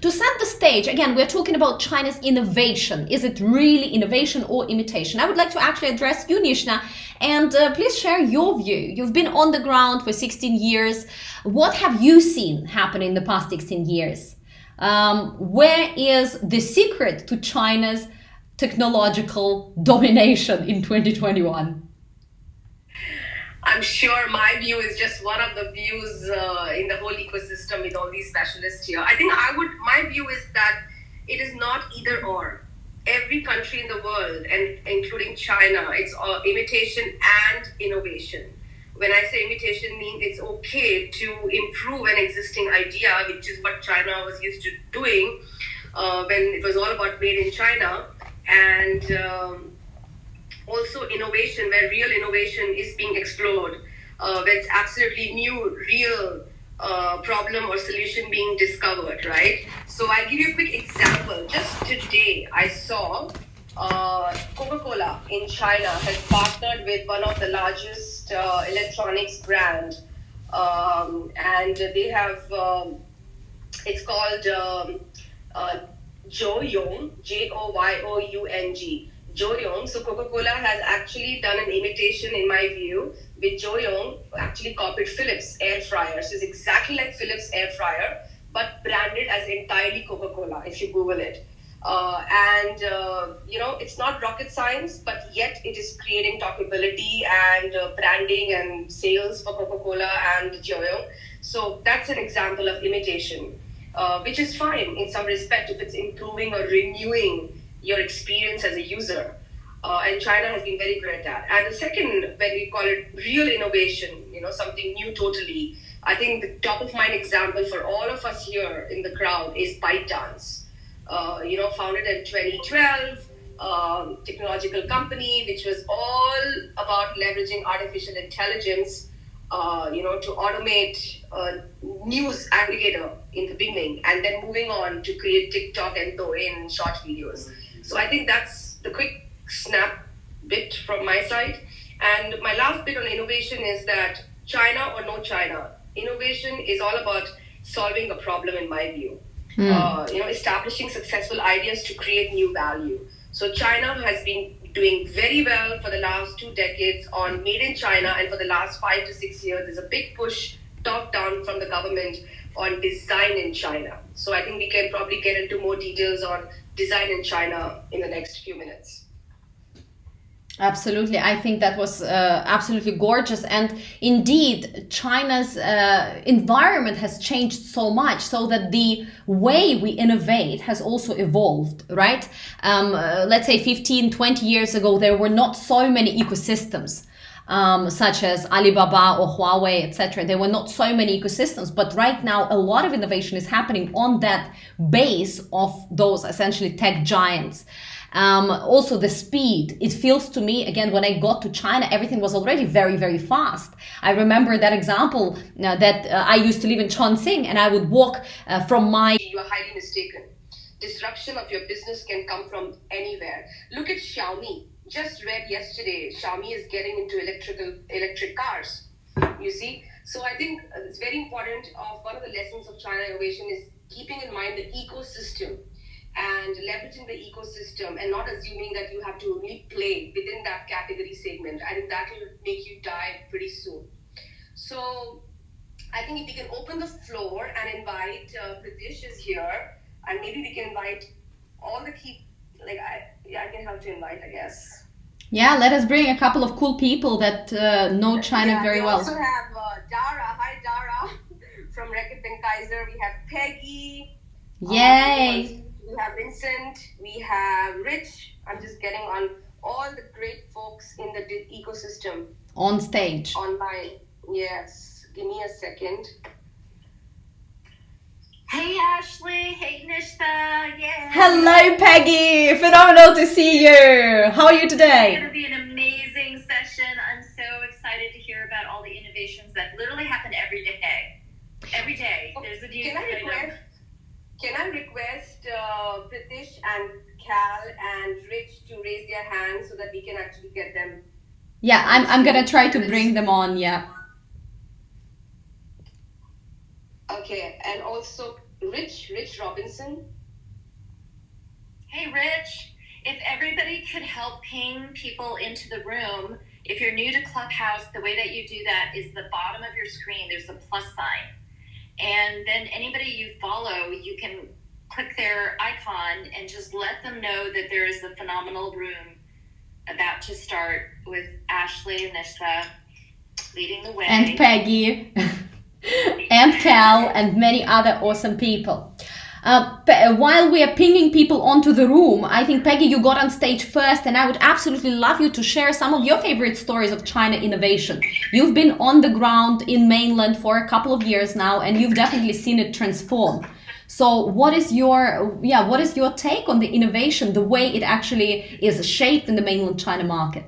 To set the stage, again, we're talking about China's innovation. Is it really innovation or imitation? I would like to actually address you, Nishna, and please share your view. You've been on the ground for 16 years. What have you seen happen in the past 16 years? Where is the secret to China's technological domination in 2021? I'm sure my view is just one of the views in the whole ecosystem with all these specialists here. I think my view is that it is not either or. Every country in the world, and including China, it's imitation and innovation. When I say imitation, means it's okay to improve an existing idea, which is what China was used to doing when it was all about made in China. And also innovation, where real innovation is being explored, where it's absolutely new, real problem or solution being discovered, right? So I'll give you a quick example. Just today, I saw Coca-Cola in China has partnered with one of the largest electronics brand, and they have, it's called Joyoung, Joyoung. Joyoung. So Coca-Cola has actually done an imitation, in my view, with Joyoung, actually copied Philips air fryer. So it's exactly like Philips air fryer, but branded as entirely Coca-Cola, if you Google it. It's not rocket science, but yet it is creating talkability and branding and sales for Coca-Cola and Joyoung. So that's an example of imitation, which is fine in some respect if it's improving or renewing your experience as a user. And China has been very good at that. And the second, when we call it real innovation, something new totally, I think the top of mind example for all of us here in the crowd is ByteDance. Founded in 2012, technological company, which was all about leveraging artificial intelligence, to automate news aggregator in the beginning, and then moving on to create TikTok and Douyin short videos. So I think that's the quick snap bit from my side. And my last bit on innovation is that China or no China, innovation is all about solving a problem, in my view. Establishing successful ideas to create new value. So China has been doing very well for the last 2 decades on made in China, and for the last 5 to 6 years, there's a big push top down from the government on design in China. So I think we can probably get into more details on design in China in the next few minutes. Absolutely. I think that was absolutely gorgeous. And indeed, China's environment has changed so much so that the way we innovate has also evolved, right? Let's say 15, 20 years ago, there were not so many ecosystems. Such as Alibaba or Huawei, etc. There were not so many ecosystems, but right now a lot of innovation is happening on that base of those essentially tech giants. Also the speed, it feels to me, again, when I got to China, everything was already very, very fast. I remember that example that I used to live in Chongqing, and I would walk from my... You are highly mistaken. Disruption of your business can come from anywhere. Look at Xiaomi. Just read yesterday, Xiaomi is getting into electric cars. You see? So I think it's very important. One of the lessons of China innovation is keeping in mind the ecosystem and leveraging the ecosystem and not assuming that you have to only play within that category segment. I think that will make you die pretty soon. So I think if we can open the floor and invite Pritish is here, and maybe we can invite all the key, I can help to invite, I guess. Yeah, let us bring a couple of cool people that know China very well. We also have Dara. Hi, Dara, from Reckitt Benckiser. We have Peggy. Yay! We have Vincent. We have Rich. I'm just getting on all the great folks in the ecosystem. On stage. Online. Yes. Give me a second. Hey Ashley, hey Nishta, yay! Hello Peggy, phenomenal to see you. How are you today? It's going to be an amazing session. I'm so excited to hear about all the innovations that literally happen every day. Every day, there's a new Can I request Pritish and Cal and Rich to raise their hands so that we can actually get them? Yeah, I'm gonna try to bring them on. Yeah. Okay, and also Rich Robinson. Hey, Rich. If everybody could help ping people into the room, if you're new to Clubhouse, the way that you do that is the bottom of your screen, there's a plus sign. And then anybody you follow, you can click their icon and just let them know that there is a phenomenal room about to start with Ashley and Nishla leading the way. And Peggy and Cal and many other awesome people. While we are pinging people onto the room, I think, Peggy, you got on stage first, and I would absolutely love you to share some of your favorite stories of China innovation. You've been on the ground in mainland for a couple of years now, and you've definitely seen it transform. So what is your take on the innovation, the way it actually is shaped in the mainland China market?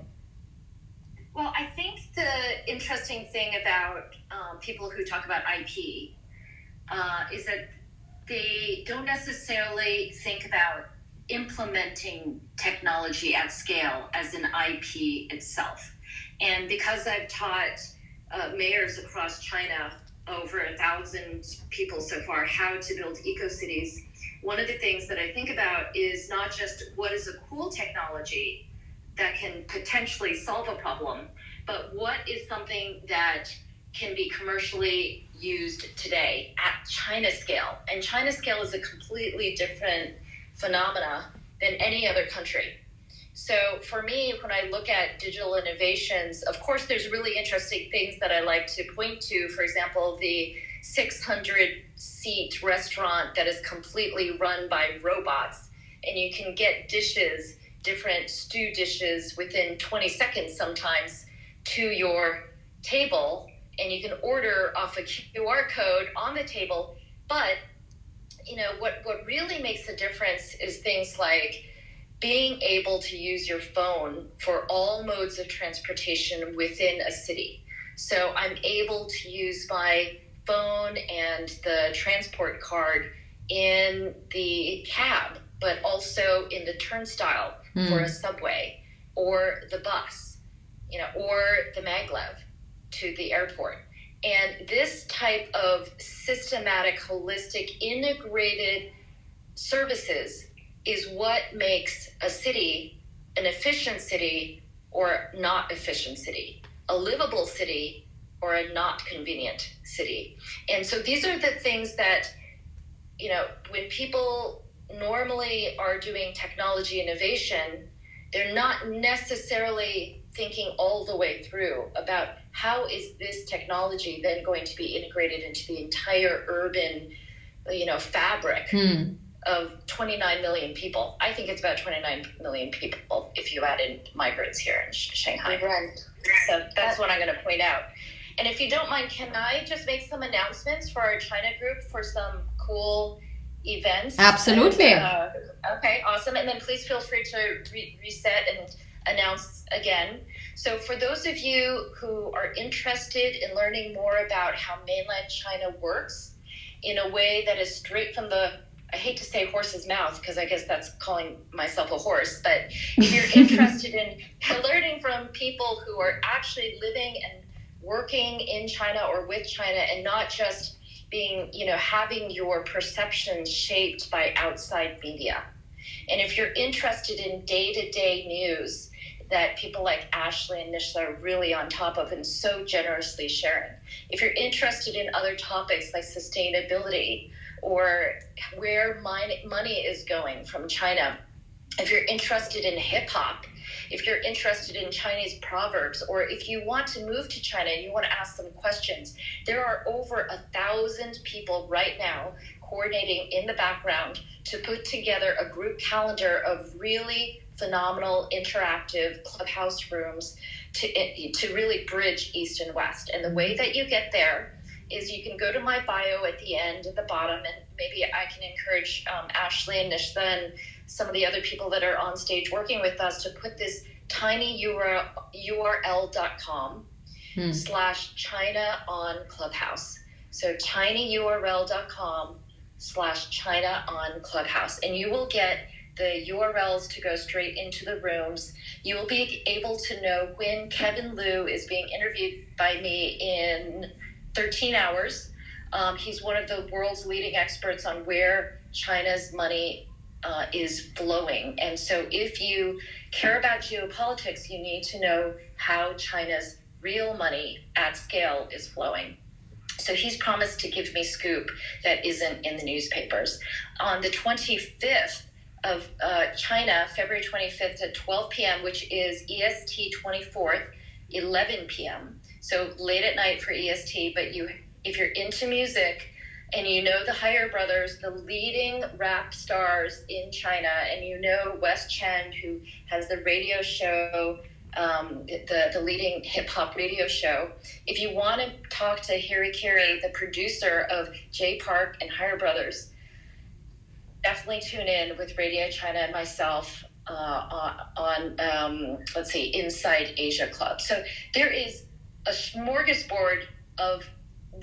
Well, I think the interesting thing about people who talk about IP is that they don't necessarily think about implementing technology at scale as an IP itself. And because I've taught mayors across China, over 1,000 people so far, how to build eco-cities, one of the things that I think about is not just what is a cool technology that can potentially solve a problem, but what is something that can be commercially used today at China scale. And China scale is a completely different phenomena than any other country. So for me, when I look at digital innovations, of course, there's really interesting things that I like to point to. For example, the 600-seat restaurant that is completely run by robots, and you can get dishes, different stew dishes, within 20 seconds sometimes to your table, and you can order off a QR code on the table. But what really makes a difference is things like being able to use your phone for all modes of transportation within a city. So I'm able to use my phone and the transport card in the cab, but also in the turnstile for a subway, or the bus, or the maglev to the airport. And this type of systematic, holistic, integrated services is what makes a city an efficient city or not efficient city, a livable city or a not convenient city. And so these are the things that, when people normally are doing technology innovation, they're not necessarily thinking all the way through about how is this technology then going to be integrated into the entire urban, fabric of 29 million people. I think it's about 29 million people if you add in migrants here in Shanghai. Right. So that's what I'm going to point out. And if you don't mind, can I just make some announcements for our China group for some cool events? Absolutely. Okay, awesome. And then please feel free to reset and announce again. So for those of you who are interested in learning more about how mainland China works in a way that is straight from the, I hate to say horse's mouth because I guess that's calling myself a horse, but if you're interested in learning from people who are actually living and working in China or with China, and not just being, having your perceptions shaped by outside media. And if you're interested in day-to-day news that people like Ashley and Nishla are really on top of and so generously sharing, if you're interested in other topics like sustainability or where money is going from China, if you're interested in hip-hop, if you're interested in Chinese proverbs, or if you want to move to China and you want to ask some questions, there are over 1,000 people right now coordinating in the background to put together a group calendar of really phenomenal interactive clubhouse rooms to really bridge East and West. And the way that you get there is you can go to my bio at the end, at the bottom, and maybe I can encourage Ashley and Nishla and some of the other people that are on stage working with us to put this tiny url.com /China on Clubhouse. So tinyurl.com /China on Clubhouse. And you will get the URLs to go straight into the rooms. You will be able to know when Kevin Liu is being interviewed by me in 13 hours. He's one of the world's leading experts on where China's money is flowing. And so if you care about geopolitics, you need to know how China's real money at scale is flowing. So he's promised to give me scoop that isn't in the newspapers. On the 25th of China, February 25th at 12 p.m., which is EST 24th, 11 p.m. So late at night for EST, but if you're into music and you know the Higher Brothers, the leading rap stars in China, and you know Wes Chen, who has the radio show, the leading hip-hop radio show. If you want to talk to Hirikiri, the producer of J Park and Higher Brothers, definitely tune in with Radio China and myself on Inside Asia Club. So there is a smorgasbord of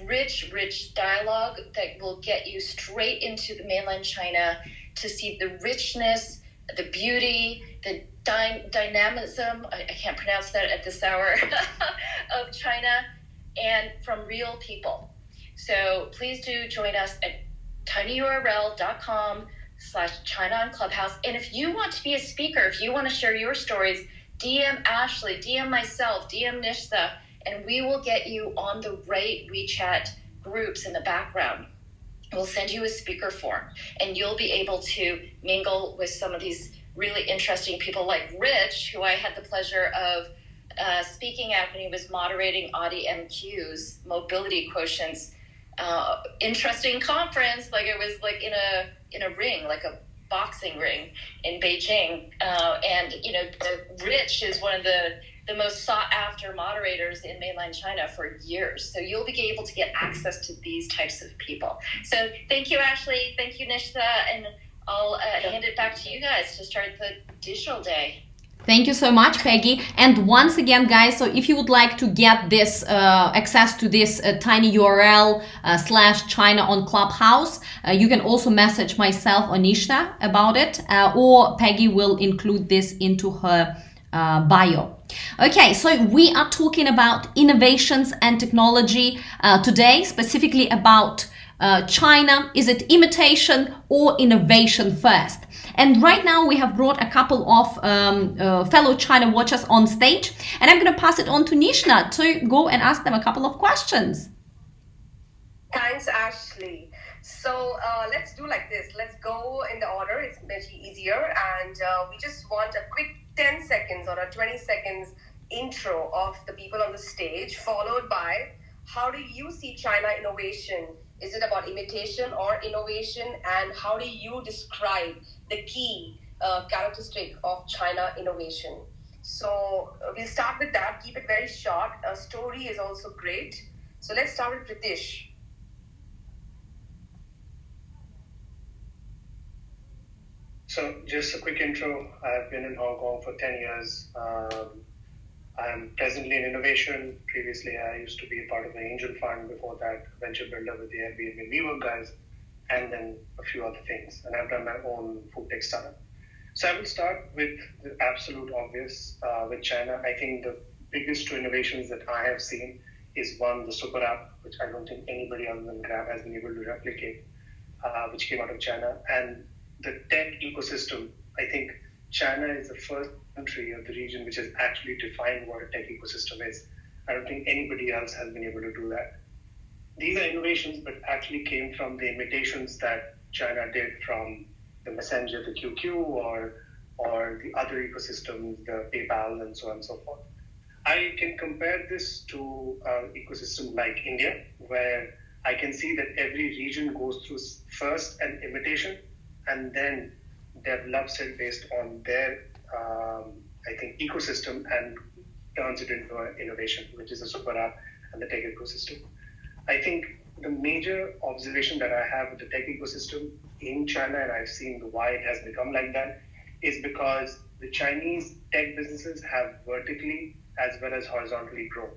rich dialogue that will get you straight into the mainland China to see the richness, the beauty, the dynamism, I can't pronounce that at this hour, of China, and from real people. So please do join us at tinyurl.com/China on Clubhouse. And if you want to be a speaker, if you want to share your stories, DM Ashley, DM myself, DM Nishta, and we will get you on the right WeChat groups in the background. We'll send you a speaker form, and you'll be able to mingle with some of these really interesting people like Rich, who I had the pleasure of speaking at when he was moderating Audi MQ's Mobility Quotient's interesting conference. Like it was like in a ring, like a boxing ring in Beijing. And Rich is one of the most sought after moderators in mainland China for years. So you'll be able to get access to these types of people. So thank you, Ashley. Thank you, Nishta. And I'll hand it back to you guys to start the digital day. Thank you so much, Peggy. And once again, guys, so if you would like to get this access to this tiny URL /China on Clubhouse, you can also message myself or Nishta about it, or Peggy will include this into her bio. Okay, so we are talking about innovations and technology today, specifically about China. Is it imitation or innovation first? And right now we have brought a couple of fellow China watchers on stage, and I'm going to pass it on to Nishna to go and ask them a couple of questions. Thanks, Ashley. So let's do like this. Let's go in the order. It's much easier. And we just want a quick 10 seconds or a 20 seconds intro of the people on the stage, followed by how do you see China innovation? Is it about imitation or innovation? And how do you describe the key characteristic of China innovation? So we'll start with that. Keep it very short. A story is also great. So let's start with Pritish. So just a quick intro. I've been in Hong Kong for 10 years. I'm presently in innovation. Previously, I used to be a part of an angel fund. Before that, venture builder with the Airbnb WeWork guys, and then a few other things. And I've done my own food tech startup. So I will start with the absolute obvious with China. I think the biggest two innovations that I have seen is one, the super app, which I don't think anybody other than Grab has been able to replicate, which came out of China. And the tech ecosystem, I think China is the first country of the region which has actually defined what a tech ecosystem is. I don't think anybody else has been able to do that. These are innovations, but actually came from the imitations that China did from the Messenger, the QQ, or the other ecosystems, the PayPal, and so on and so forth. I can compare this to an ecosystem like India, where I can see that every region goes through first an imitation and then develops it based on their, ecosystem and turns it into an innovation, which is a super app and the tech ecosystem. I think the major observation that I have with the tech ecosystem in China, and I've seen why it has become like that, is because the Chinese tech businesses have vertically as well as horizontally grown.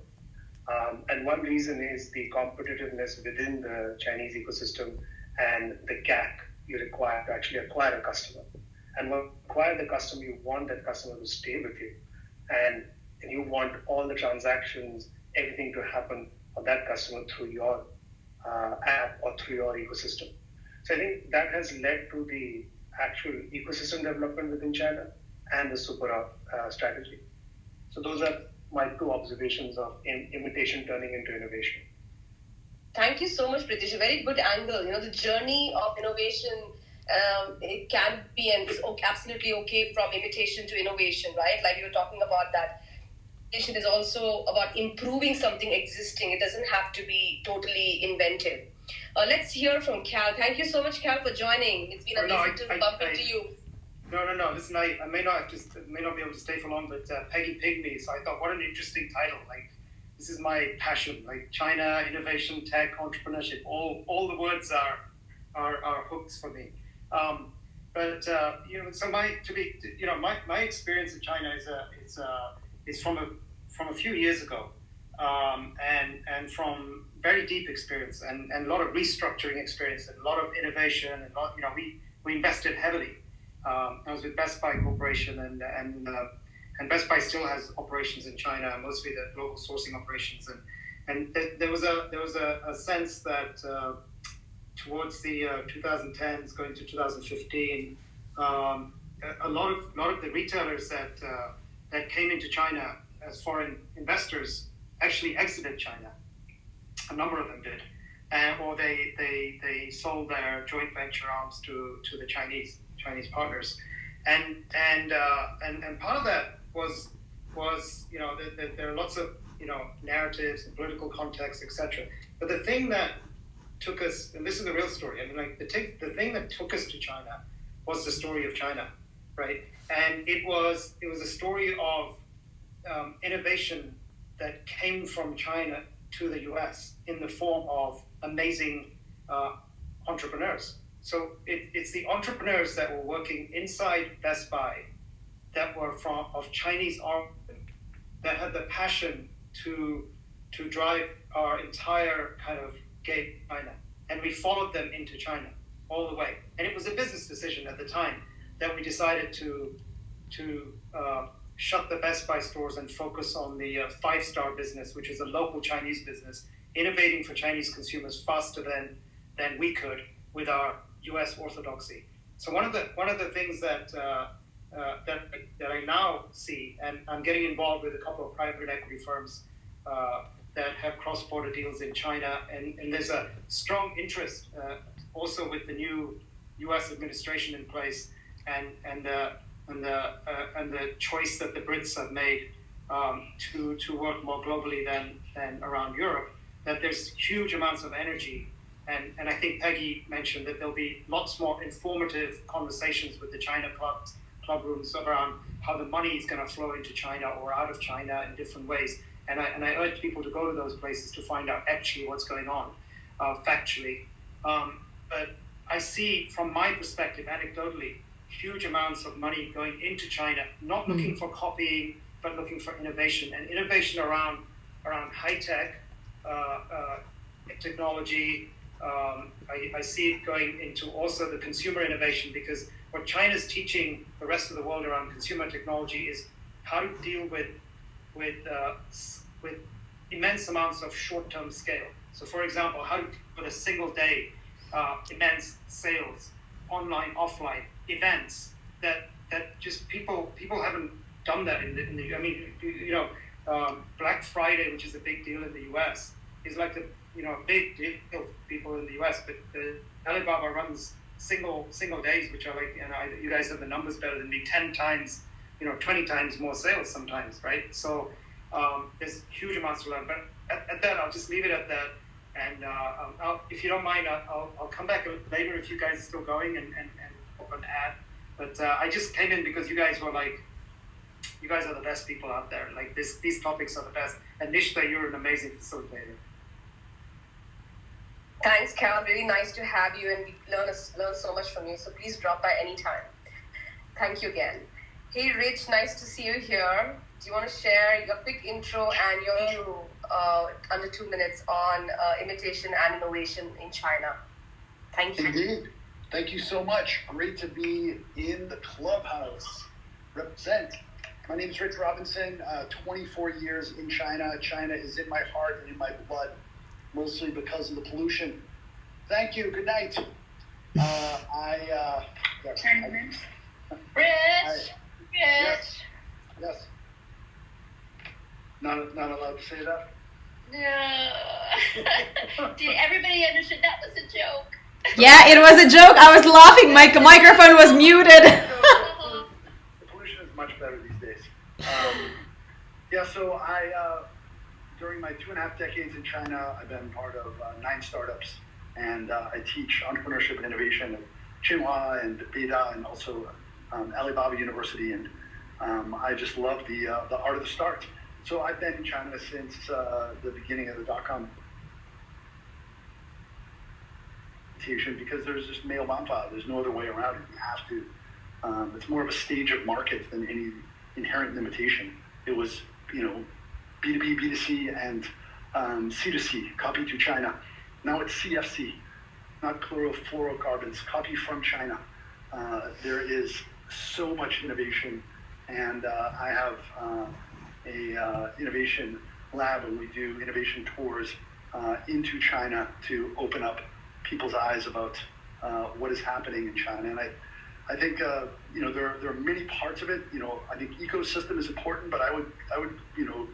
And one reason is the competitiveness within the Chinese ecosystem and the CAC you require to actually acquire a customer. And when you acquire the customer, you want that customer to stay with you. And you want all the transactions, everything to happen on that customer through your app or through your ecosystem. So I think that has led to the actual ecosystem development within China and the super app strategy. So those are my two observations of imitation turning into innovation. Thank you so much, Pritish. A very good angle. The journey of innovation, it can be and is absolutely okay from imitation to innovation, right? Like you were talking about that. Innovation is also about improving something existing. It doesn't have to be totally inventive. Let's hear from Cal. Thank you so much, Cal, for joining. It's been amazing to bump into you. No. Listen, I may not be able to stay for long, but Peggy pigged me, so I thought, what an interesting title. Like, this is my passion. Like China, innovation, tech, entrepreneurship. All the words are hooks for me. So my experience in China is from a few years ago, and from very deep experience and a lot of restructuring experience and a lot of innovation and we invested heavily. I was with Best Buy Corporation and Best Buy still has operations in China, mostly the global sourcing operations, and there was a sense that towards the 2010s going to 2015, a lot of the retailers that came into China as foreign investors actually exited China. A number of them did, or they sold their joint venture arms to the Chinese partners, and part of that was there are lots of narratives and political context, etc. But the thing that took us, and this is the real story. I mean, like the thing that took us to China was the story of China, right? And it was a story of innovation that came from China to the US in the form of amazing entrepreneurs. So it's the entrepreneurs that were working inside Best Buy that were of Chinese origin that had the passion to drive our entire kind of gate China. And we followed them into China all the way. And it was a business decision at the time that we decided to shut the Best Buy stores and focus on the five-star business, which is a local Chinese business, innovating for Chinese consumers faster than we could with our U.S. orthodoxy. So one of the things that I now see, and I'm getting involved with a couple of private equity firms that have cross-border deals in China, and there's a strong interest also with the new U.S. administration in place, and the choice that the Brits have made to work more globally than around Europe, that there's huge amounts of energy. And I think Peggy mentioned that there'll be lots more informative conversations with the China club rooms around how the money is going to flow into China or out of China in different ways. And I urge people to go to those places to find out actually what's going on, factually. But I see, from my perspective, anecdotally, huge amounts of money going into China, not looking for copying, but looking for innovation. And innovation around high-tech technology. I see it going into also the consumer innovation, because what China's teaching the rest of the world around consumer technology is how to deal with immense amounts of short-term scale. So, for example, how to put a single day immense sales, online, offline events that just people haven't done that in the I mean, Black Friday, which is a big deal in the US, is like a big deal for people in the US, but Alibaba runs single days, which are like, you guys have the numbers better than me, 10 times, 20 times more sales sometimes, right? So there's huge amounts to learn. But at that, I'll just leave it at that. And if you don't mind, I'll come back later if you guys are still going and open ad. But I just came in because you guys were like, you guys are the best people out there. Like these topics are the best. And Nishta, you're an amazing facilitator. Thanks, Cal. Really nice to have you, and we learn so much from you. So please drop by anytime. Thank you again. Hey, Rich, nice to see you here. Do you want to share your quick intro and your view under 2 minutes on imitation and innovation in China? Thank you. Indeed. Thank you so much. Great to be in the clubhouse. Represent. My name is Rich Robinson. 24 years in China. China is in my heart and in my blood. mostly because of the pollution. Thank you. Good night. 10 minutes. Rich. Yes. Yes. Not allowed to say that. No. Did everybody understand that was a joke? Yeah, it was a joke. I was laughing. My microphone was muted. The pollution is much better these days. So I, during my 2.5 decades in China, I've been part of 9 startups, and I teach entrepreneurship and innovation at Tsinghua and Beida, and also Alibaba University, and I just love the art of the start. So I've been in China since the beginning of the dot-com because there's just male manfa. There's no other way around it. You have to. It's more of a stage of market than any inherent limitation. It was, B2B, B2C, and C2C, copy to China. Now it's CFC, not chlorofluorocarbons, copy from China. There is so much innovation, and I have a innovation lab, and we do innovation tours into China to open up people's eyes about what is happening in China. And I think there are many parts of it. I think ecosystem is important, but I would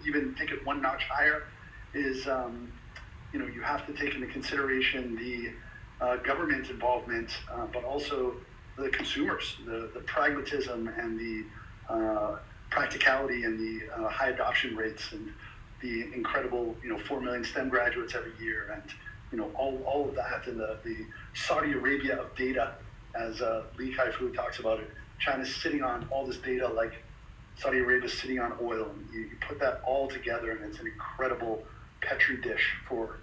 even take it one notch higher. Is you have to take into consideration the government involvement, but also the consumers, the pragmatism and the practicality and the high adoption rates and the incredible 4 million STEM graduates every year, and all of that, and the Saudi Arabia of data, as Li Kai-Fu talks about it. China's sitting on all this data like Saudi Arabia's sitting on oil, and you put that all together, and it's an incredible petri dish for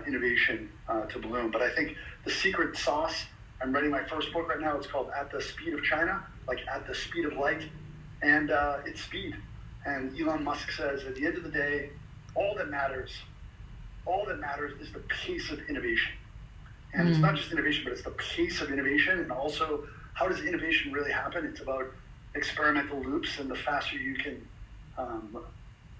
innovation to bloom. But I think the secret sauce, I'm writing my first book right now. It's called At the Speed of China, like at the speed of light, and it's speed. And Elon Musk says, at the end of the day, all that matters is the pace of innovation. And it's not just innovation, but it's the pace of innovation. And also, how does innovation really happen? It's about experimental loops, and the faster you can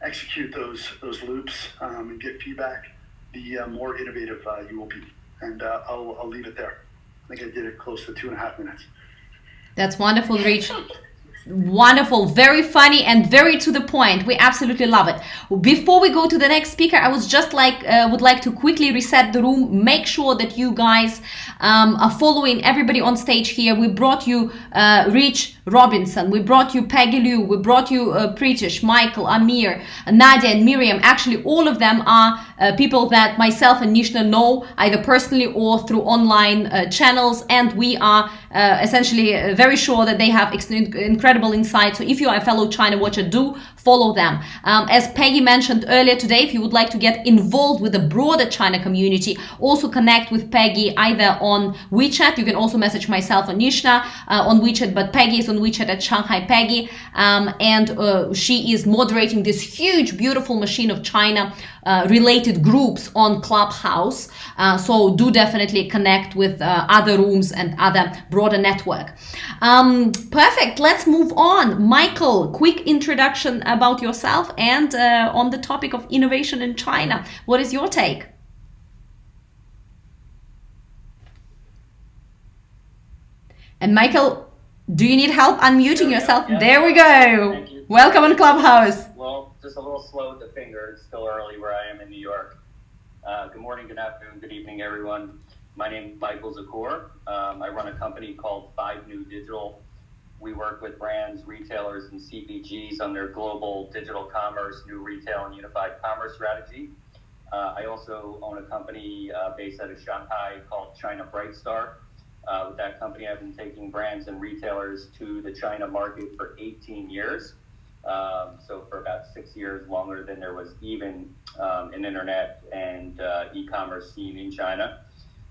execute those loops and get feedback, the more innovative you will be. And I'll leave it there. I think I did it close to 2.5 minutes. That's wonderful, Rich. Wonderful, very funny, and very to the point. We absolutely love it. Before we go to the next speaker, I would like to quickly reset the room. Make sure that you guys are following everybody on stage here. We brought you Rich Robinson, we brought you Peggy Liu, we brought you Pritish, Michael, Amir, Nadia, and Miriam. Actually, all of them are people that myself and Nishna know either personally or through online channels, and we are essentially very sure that they have incredible insight. So if you are a fellow China watcher, do follow them. As Peggy mentioned earlier today, if you would like to get involved with the broader China community, also connect with Peggy either on WeChat. You can also message myself and Nishna on WeChat, but Peggy is on WeChat at Shanghai Peggy, and she is moderating this huge, beautiful machine of China related groups on Clubhouse. So do definitely connect with other rooms and other broader network. Perfect. Let's move on. Michael, quick introduction about yourself and on the topic of innovation in China. What is your take? And Michael, do you need help unmuting yourself? Yeah. There we go. Thank you. Welcome on Clubhouse. Well, just a little slow with the finger. It's still early where I am in New York. Good morning, good afternoon, good evening, everyone. My name is Michael Zakor. I run a company called 5 New Digital. We work with brands, retailers, and CPGs on their global digital commerce, new retail, and unified commerce strategy. I also own a company based out of Shanghai called China Brightstar. With that company, I've been taking brands and retailers to the China market for 18 years. So for about 6 years longer than there was even an internet and e-commerce scene in China.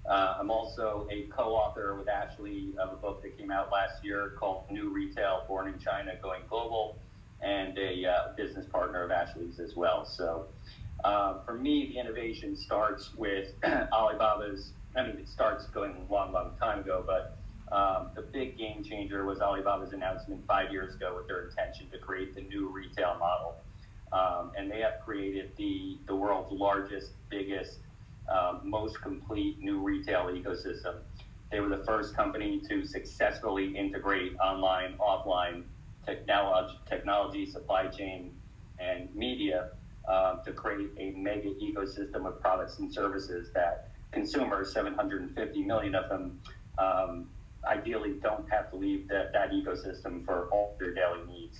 I'm also a co-author with Ashley of a book that came out last year called New Retail, Born in China, Going Global, and a business partner of Ashley's as well. So for me, the innovation starts with Alibaba's, it starts going a long, long time ago, but the big game changer was Alibaba's announcement 5 years ago with their intention to create the new retail model. And they have created the world's largest, biggest most complete new retail ecosystem. They were the first company to successfully integrate online, offline technology, supply chain, and media to create a mega ecosystem of products and services that consumers, 750 million of them, ideally don't have to leave that ecosystem for all their daily needs.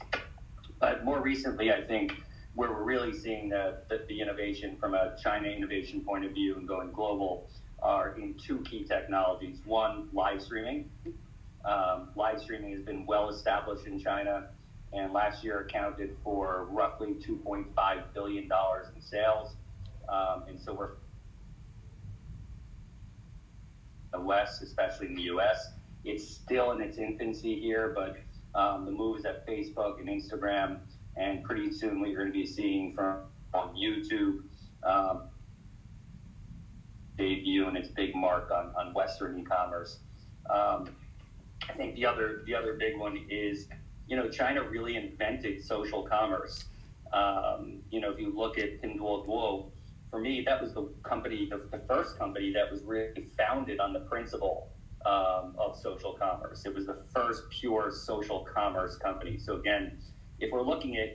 But more recently, I think where we're really seeing the innovation from a China innovation point of view and going global are in two key technologies. One, live streaming. Live streaming has been well established in China, and last year accounted for roughly $2.5 billion in sales. And so we're the West, especially in the US. It's still in its infancy here, but the moves at Facebook and Instagram, and pretty soon what you're going to be seeing from on YouTube, debut and its big mark on Western e-commerce. I think the other big one is, China really invented social commerce. If you look at Pinduoduo, for me, that was the company, the first company that was really founded on the principle of social commerce. It was the first pure social commerce company. So again, if we're looking at,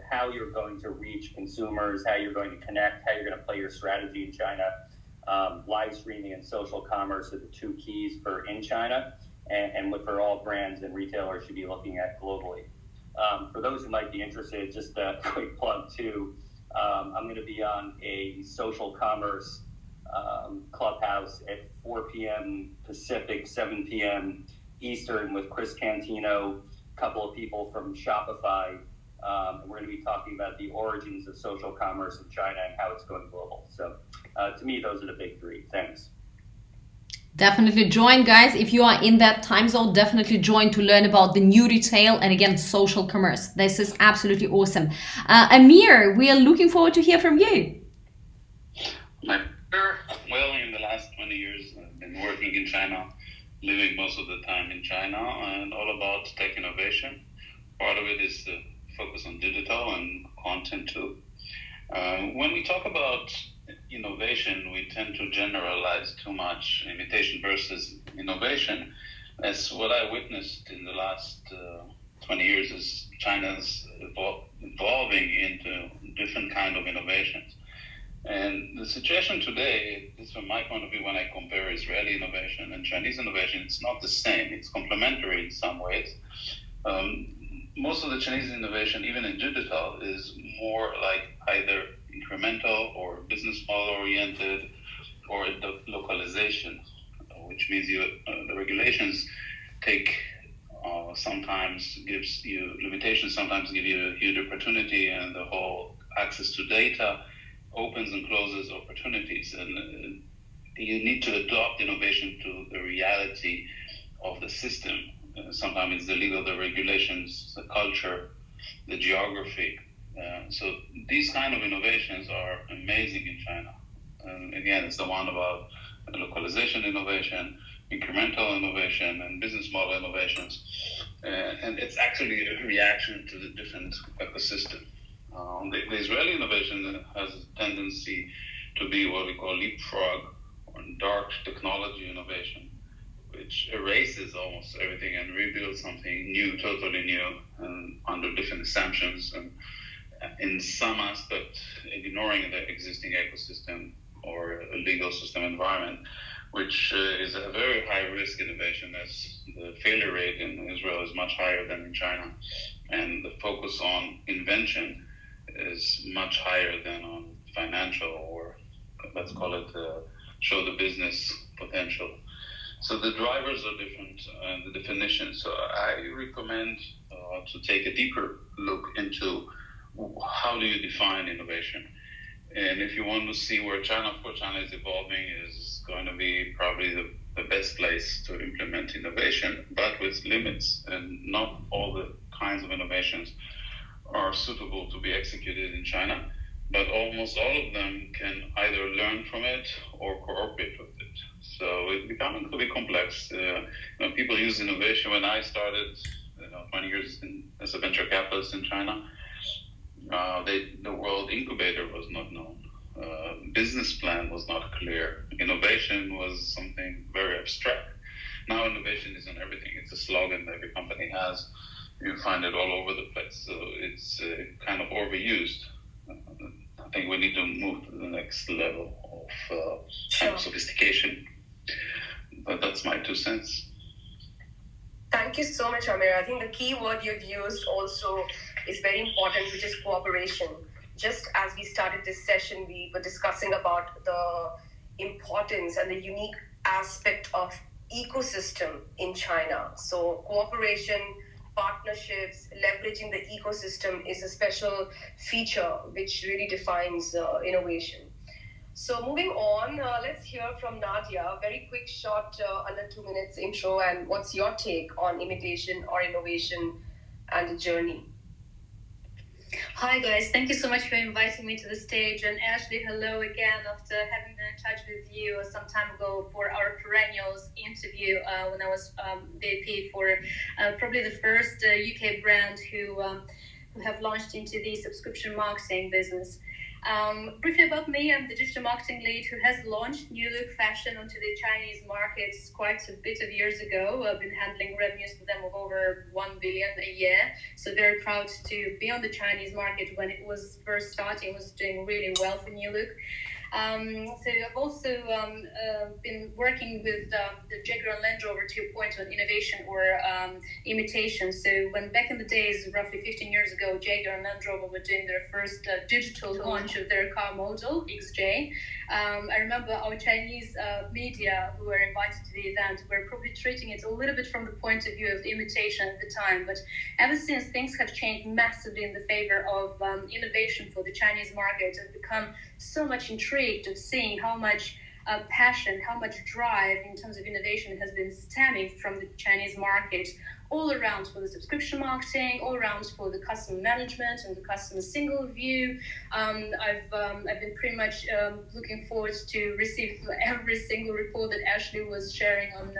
how you're going to reach consumers, how you're going to connect, how you're going to play your strategy in China, live streaming and social commerce are the two keys in China, and what for all brands and retailers should be looking at globally. For those who might be interested, just a quick plug too, I'm going to be on a social commerce Clubhouse at 4 p.m. Pacific, 7 p.m. Eastern with Chris Cantino, a couple of people from Shopify. And we're going to be talking about the origins of social commerce in China and how it's going global. So to me, those are the big three. Thanks. Definitely join, guys. If you are in that time zone, definitely join to learn about the new retail and again, social commerce. This is absolutely awesome. Amir, we are looking forward to hear from you. Well, in the last 20 years, I've been working in China, living most of the time in China, and all about tech innovation. Part of it is the focus on digital and content too. When we talk about innovation, we tend to generalize too much, imitation versus innovation. As what I witnessed in the last 20 years is China's evolving into different kind of innovations. And the situation today, this from my point of view, when I compare Israeli innovation and Chinese innovation, it's not the same. It's complementary in some ways. Most of the Chinese innovation, even in digital, is more like either incremental or business model oriented or localization, which means the regulations take sometimes gives you limitations, sometimes give you a huge opportunity, and the whole access to data opens and closes opportunities. And you need to adopt innovation to the reality of the system. Sometimes it's the legal, the regulations, the culture, the geography. So these kind of innovations are amazing in China. And again, it's the one about localization innovation, incremental innovation, and business model innovations. And it's actually a reaction to the different ecosystem. The Israeli innovation has a tendency to be what we call leapfrog or dark technology innovation, which erases almost everything and rebuilds something new, totally new, and under different assumptions, and in some aspect ignoring the existing ecosystem or a legal system environment, which is a very high-risk innovation, as the failure rate in Israel is much higher than in China, and the focus on invention is much higher than on financial, or let's call it show the business potential. So the drivers are different and the definitions. So I recommend to take a deeper look into how do you define innovation. And if you want to see where China is evolving, is going to be probably the best place to implement innovation, but with limits, and not all the kinds of innovations are suitable to be executed in China, but almost all of them can either learn from it or cooperate with it. So it's becoming to be complex. People use innovation. When I started 20 years as a venture capitalist in China, the World Incubator was not known. business plan was not clear. Innovation was something very abstract. Now innovation is in everything. It's a slogan that every company has. You find it all over the place. So it's kind of overused. I think we need to move to the next level of sophistication. But that's my 2 cents. Thank you so much, Amir. I think the key word you've used also is very important, which is cooperation. Just as we started this session, we were discussing about the importance and the unique aspect of ecosystem in China. So cooperation, partnerships, leveraging the ecosystem is a special feature which really defines innovation. So moving on, let's hear from Nadia. Very quick, short, under 2 minutes intro, and what's your take on imitation or innovation and the journey? Hi guys, thank you so much for inviting me to the stage, and Ashley, hello again after having been in touch with you some time ago for our perennials interview when I was VP for probably the first UK brand who have launched into the subscription marketing business. Briefly about me, I'm the digital marketing lead who has launched New Look Fashion onto the Chinese markets quite a bit of years ago. I've been handling revenues for them of over 1 billion a year. So very proud to be on the Chinese market when it was first starting. It was doing really well for New Look. So I've also been working with the Jaguar and Land Rover to your point on innovation or imitation. So when back in the days, roughly 15 years ago, Jaguar and Land Rover were doing their first digital launch of their car model, XJ. I remember our Chinese media who were invited to the event were probably treating it a little bit from the point of view of imitation at the time. But ever since, things have changed massively in the favor of innovation for the Chinese market. I've become so much intrigued of seeing how much passion, how much drive in terms of innovation has been stemming from the Chinese market all around for the subscription marketing, all around for the customer management and the customer single view. I've been pretty much looking forward to receive every single report that Ashley was sharing on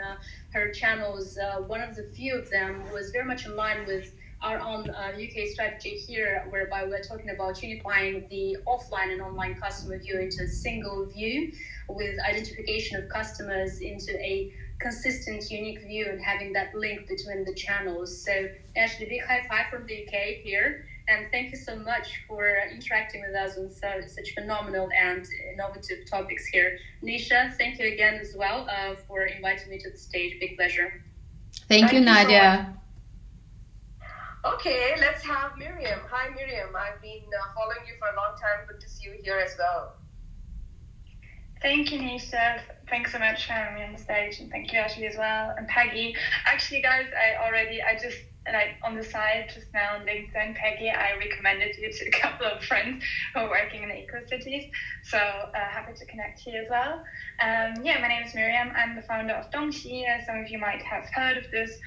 her channels. One of the few of them was very much in line with our own UK strategy here, whereby we're talking about unifying the offline and online customer view into a single view with identification of customers into a consistent, unique view and having that link between the channels. So Ashley, big high five from the UK here. And thank you so much for interacting with us on such phenomenal and innovative topics here. Nisha, thank you again as well for inviting me to the stage. Big pleasure. Thank you, Nadia. Okay, let's have Miriam. Hi, Miriam. I've been following you for a long time. Good to see you here as well. Thank you, Nisha. Thanks so much for having me on the stage, and thank you, Ashley, as well, and Peggy. Actually, guys, on the side just now on LinkedIn, Peggy, I recommended you to a couple of friends who are working in the eco-cities, so happy to connect here as well. My name is Miriam. I'm the founder of Dongxi. Some of you might have heard of this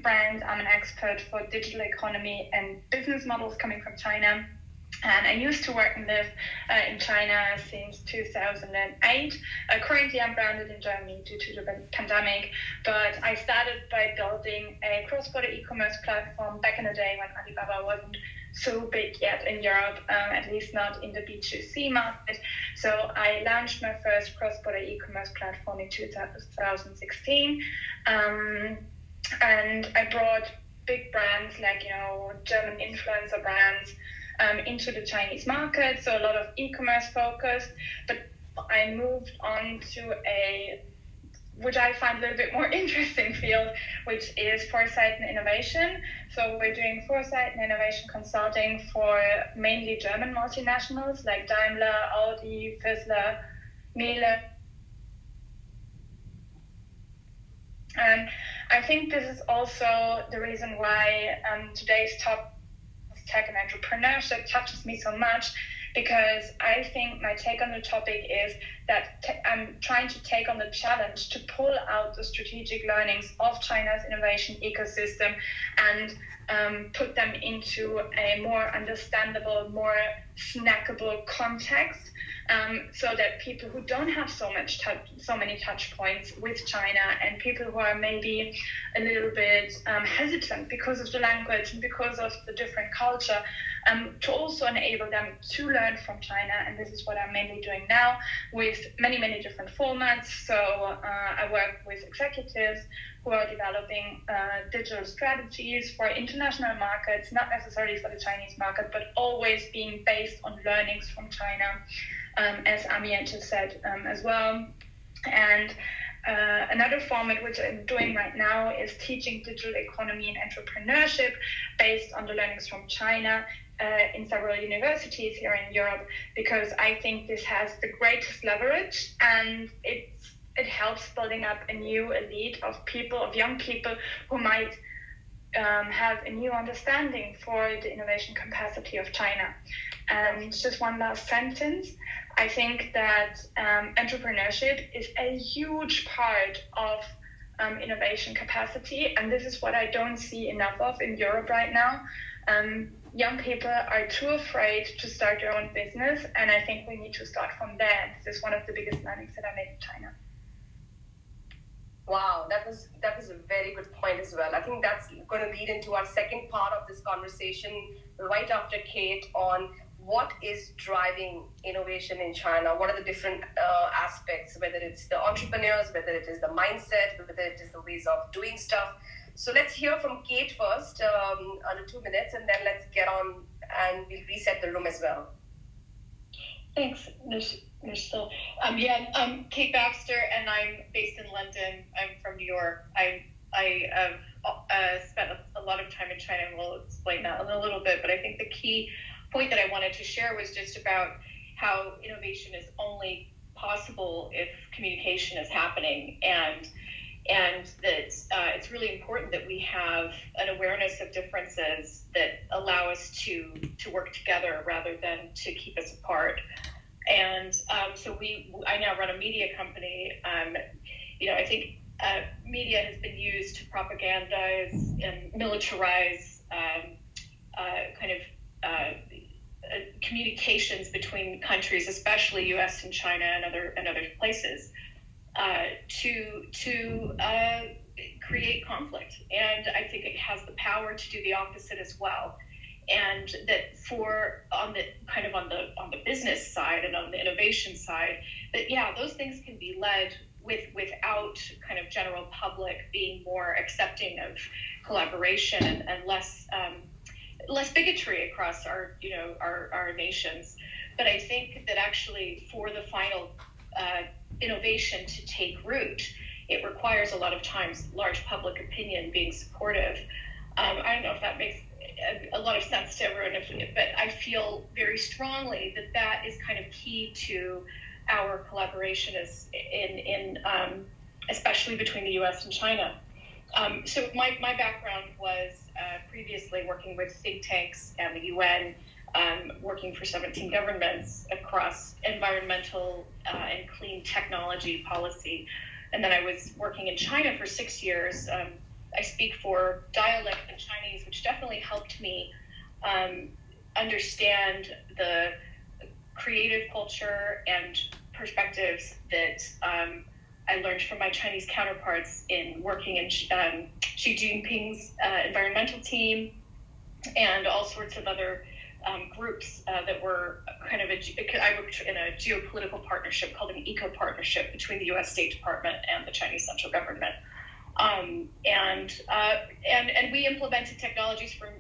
brand. I'm an expert for digital economy and business models coming from China. And I used to work and live in China since 2008. Currently, I'm grounded in Germany due to the pandemic. But I started by building a cross-border e-commerce platform back in the day when Alibaba wasn't so big yet in Europe, at least not in the B2C market. So I launched my first cross-border e-commerce platform in 2016. And I brought big brands like, German influencer brands into the Chinese market, so a lot of e-commerce focused, but I moved on to which I find a little bit more interesting field, which is foresight and innovation. So we're doing foresight and innovation consulting for mainly German multinationals like Daimler, Audi, Fisker, Miele. And I think this is also the reason why today's topic tech and entrepreneurship touches me so much, because I think my take on the topic is that I'm trying to take on the challenge to pull out the strategic learnings of China's innovation ecosystem and put them into a more understandable, more snackable context, so that people who don't have so many touch points with China, and people who are maybe a little bit hesitant because of the language and because of the different culture, to also enable them to learn from China. And this is what I'm mainly doing now with many, many different formats. So I work with executives who are developing digital strategies for international markets, not necessarily for the Chinese market, but always being based on learnings from China, as Amian just said as well. And another format which I'm doing right now is teaching digital economy and entrepreneurship based on the learnings from China in several universities here in Europe, because I think this has the greatest leverage, and it helps building up a new elite of people, of young people who might have a new understanding for the innovation capacity of China. And just one last sentence. I think that entrepreneurship is a huge part of innovation capacity, and this is what I don't see enough of in Europe right now. Young people are too afraid to start their own business, and I think we need to start from there. This is one of the biggest learnings that I made in China. Wow, that was a very good point as well. I think that's going to lead into our second part of this conversation right after Kate on what is driving innovation in China. What are the different aspects, whether it's the entrepreneurs, whether it is the mindset, whether it is the ways of doing stuff. So let's hear from Kate first, under 2 minutes, and then let's get on and we'll reset the room as well. Thanks, Michelle. I'm Kate Baxter, and I'm based in London. I'm from New York. I have spent a lot of time in China, and we'll explain that in a little bit. But I think the key point that I wanted to share was just about how innovation is only possible if communication is happening, and that it's really important that we have an awareness of differences that allow us to work together rather than to keep us apart. And so I now run a media company. I think media has been used to propagandize and militarize communications between countries, especially U.S. and China and other places, to create conflict. And I think it has the power to do the opposite as well. And that on the business side and on the innovation side, that those things can be led without kind of general public being more accepting of collaboration and less bigotry across our nations. But I think that actually for the final innovation to take root, it requires a lot of times large public opinion being supportive. I don't know if that makes a lot of sense to everyone, but I feel very strongly that is kind of key to our collaboration in especially between the U.S. and China. So my background was previously working with think tanks and the UN, working for 17 governments across environmental and clean technology policy. And then I was working in China for 6 years. I speak for dialect in Chinese, which definitely helped me understand the creative culture and perspectives that I learned from my Chinese counterparts in working in Xi Jinping's environmental team and all sorts of other groups that were kind of I worked in a geopolitical partnership called an eco-partnership between the U.S. State Department and the Chinese central government. And we implemented technologies from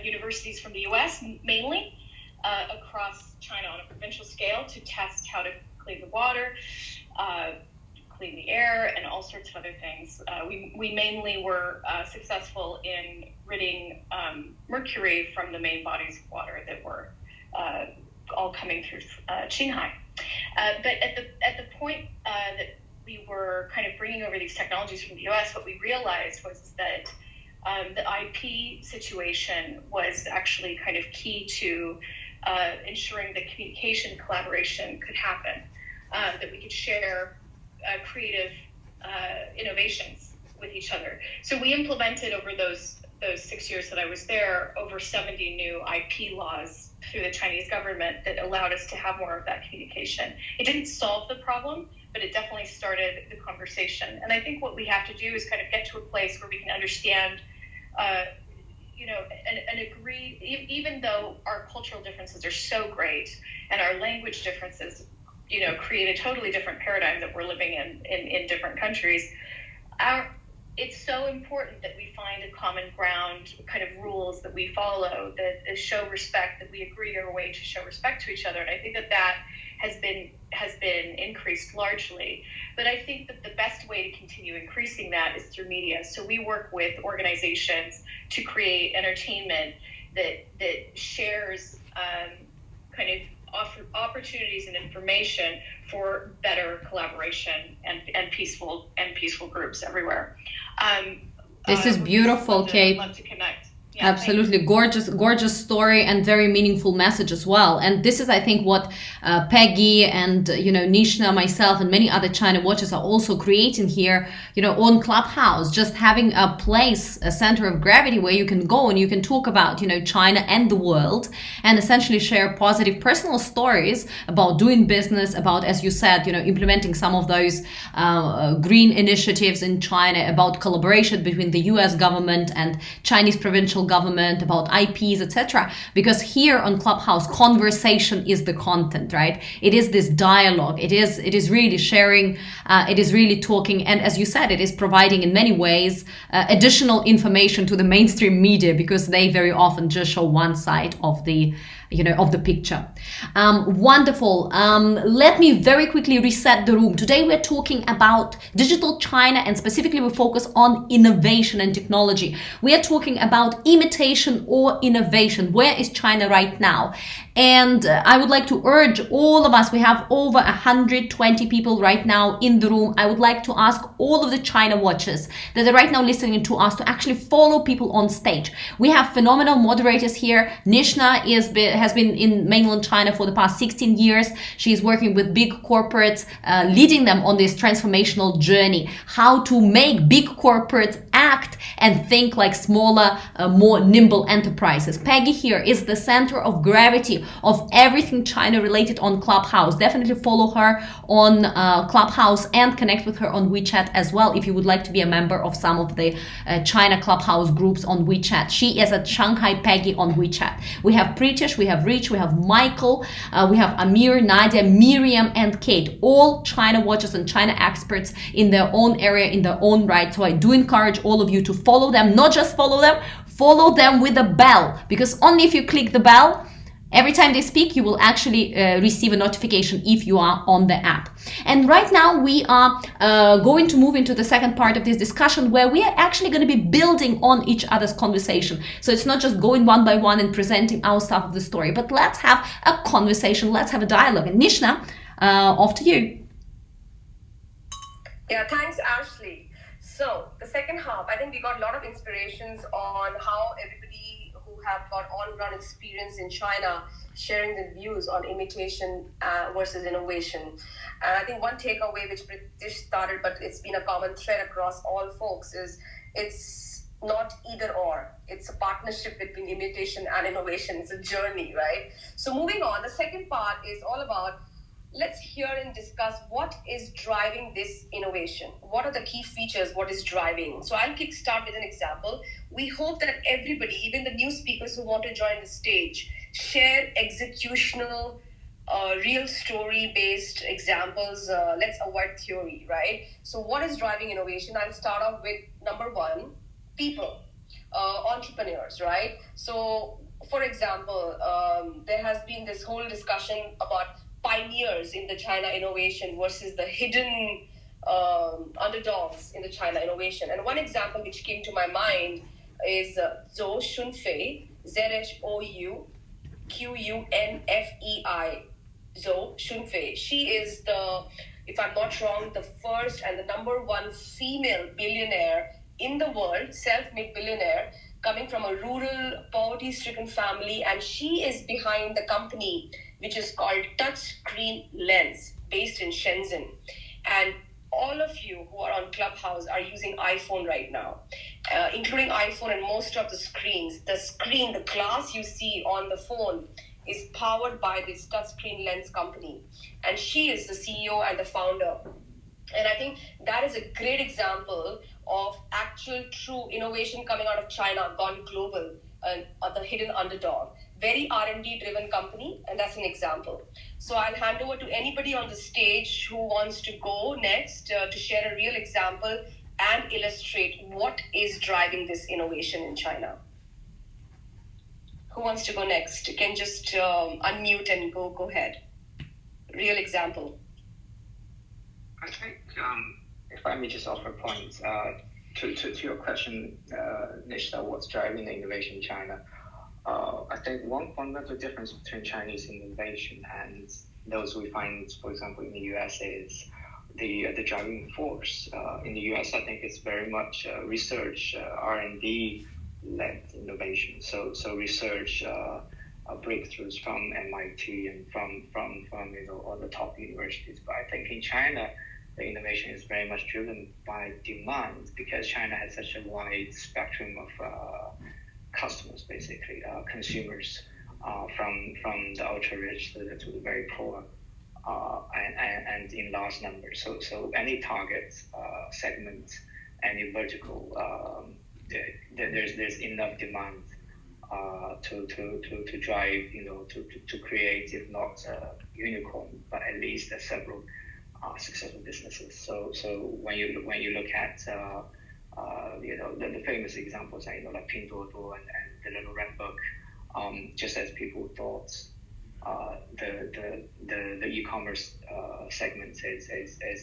universities from the U.S. mainly across China on a provincial scale to test how to clean the water, clean the air, and all sorts of other things. We mainly were successful in ridding mercury from the main bodies of water that were all coming through Qinghai. But at the point that we were kind of bringing over these technologies from the U.S., what we realized was that the IP situation was actually kind of key to ensuring that communication collaboration could happen. that we could share creative innovations with each other. So we implemented over those 6 years that I was there over 70 new IP laws through the Chinese government that allowed us to have more of that communication. It didn't solve the problem, but it definitely started the conversation. And I think what we have to do is kind of get to a place where we can understand, and agree, even though our cultural differences are so great and our language differences, create a totally different paradigm that we're living in different countries. It's so important that we find a common ground kind of rules that we follow that show respect, that we agree are a way to show respect to each other. And I think that has been increased largely. But I think that the best way to continue increasing that is through media. So we work with organizations to create entertainment that shares kind of opportunities and information for better collaboration and peaceful groups everywhere. This is beautiful, Kate. Love to connect. Yeah, absolutely. Gorgeous story and very meaningful message as well. And this is, I think, what Peggy and Nishna, myself, and many other China watchers are also creating here, on Clubhouse. Just having a place, a center of gravity where you can go and you can talk about China and the world, and essentially share positive personal stories about doing business, about, as you said, implementing some of those green initiatives in China, about collaboration between the US government and Chinese provincial government, about IPs, etc. Because here on Clubhouse, conversation is the content, right? It is this dialogue. It is really sharing. It is really talking. And as you said, it is providing in many ways additional information to the mainstream media, because they very often just show one side of the picture. Wonderful. Let me very quickly reset the room. Today we're talking about digital China, and specifically we focus on innovation and technology. We are talking about imitation or innovation. Where is China right now? And I would like to urge all of us, we have over 120 people right now in the room. I would like to ask all of the China watchers that are right now listening to us to actually follow people on stage. We have phenomenal moderators here. Nishna has been in mainland China for the past 16 years. She is working with big corporates, leading them on this transformational journey, how to make big corporates act and think like smaller, more nimble enterprises. Peggy here is the center of gravity of everything China related on Clubhouse. Definitely follow her on Clubhouse and connect with her on WeChat as well if you would like to be a member of some of the China Clubhouse groups on WeChat. She is at Shanghai Peggy on WeChat. We have Pritish, we have Rich, we have Michael, we have Amir, Nadia, Miriam, and Kate, all China watchers and China experts in their own area, in their own right. So I do encourage all of you to follow them, not just follow them with a bell, because only if you click the bell, every time they speak, you will actually receive a notification if you are on the app. And right now we are going to move into the second part of this discussion, where we are actually going to be building on each other's conversation. So it's not just going one by one and presenting our stuff of the story, but let's have a conversation, let's have a dialogue. And Nishna, off to you. Yeah, thanks, Ashley. So the second half, I think we got a lot of inspirations on how everybody who have got on-ground experience in China sharing their views on imitation versus innovation. And I think one takeaway which British started, but it's been a common thread across all folks, is it's not either or. It's a partnership between imitation and innovation. It's a journey, right? So moving on, the second part is all about, let's hear and discuss what is driving this innovation. What are the key features? What is driving? So I'll kickstart with an example. We hope that everybody, even the new speakers who want to join the stage, share executional, real story-based examples. Let's avoid theory, right? So what is driving innovation? I'll start off with number one, people, entrepreneurs, right? So for example, there has been this whole discussion about pioneers in the China innovation versus the hidden underdogs in the China innovation. And one example which came to my mind is Zhou Shunfei, Zhouqunfei, Zhou Shunfei. She is the, if I'm not wrong, the first and the number one female billionaire in the world, self-made billionaire, coming from a rural, poverty-stricken family, and she is behind the company which is called Touchscreen Lens, based in Shenzhen. And all of you who are on Clubhouse are using iPhone right now, including iPhone and most of the screens. The glass you see on the phone is powered by this touchscreen lens company. And she is the CEO and the founder. And I think that is a great example of actual true innovation coming out of China, gone global, the hidden underdog. Very R&D driven company, and that's an example. So I'll hand over to anybody on the stage who wants to go next to share a real example and illustrate what is driving this innovation in China. Who wants to go next? You can just unmute and go ahead. Real example. I think if I may just offer points to your question, Nisha, what's driving the innovation in China? I think one fundamental difference between Chinese innovation and those we find, for example, in the US is the driving force. In the US, I think it's very much research, R&D led innovation. So research breakthroughs from MIT and from all the top universities. But I think in China, the innovation is very much driven by demand because China has such a wide spectrum of customers, basically consumers, from the ultra rich to the very poor, and in large numbers. So any target segment, any vertical, there's enough demand to drive, to create, if not unicorn, but at least several successful businesses. So when you look at the famous examples, like Pinduoduo and the Little Red Book, just as people thought the e-commerce segment is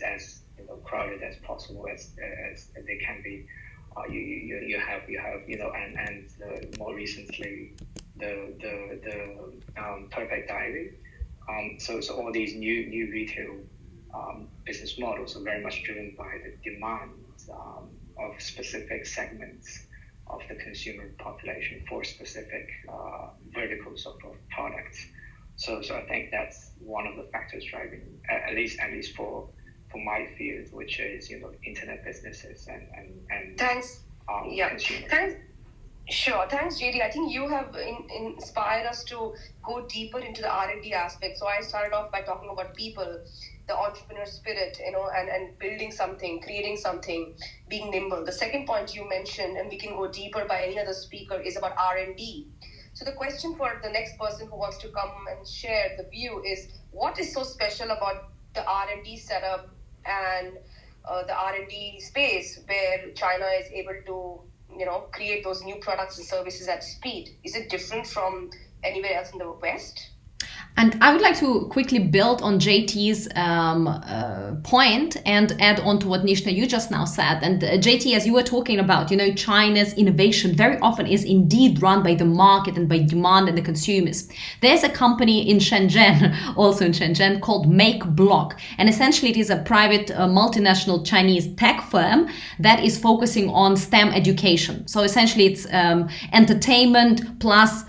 as crowded as possible as they can be. You have and more recently the Perfect Diary. So all these new retail business models are very much driven by the demand of specific segments of the consumer population for specific verticals of products. So I think that's one of the factors driving, at least for my field, which is internet businesses and thanks. consumers. Thanks. Sure. Thanks, JD. I think you have inspired us to go deeper into the R&D aspect. So I started off by talking about people, the entrepreneur spirit, and building something, creating something, being nimble. The second point you mentioned, and we can go deeper by any other speaker, is about R&D. So the question for the next person who wants to come and share the view is, what is so special about the R&D setup and the R&D space where China is able to create those new products and services at speed? Is it different from anywhere else in the West? And I would like to quickly build on JT's point and add on to what Nishna, you just now said. And JT, as you were talking about, China's innovation very often is indeed run by the market and by demand and the consumers. There's a company in Shenzhen, also in Shenzhen, called Make Block. And essentially it is a private multinational Chinese tech firm that is focusing on STEM education. So essentially it's entertainment plus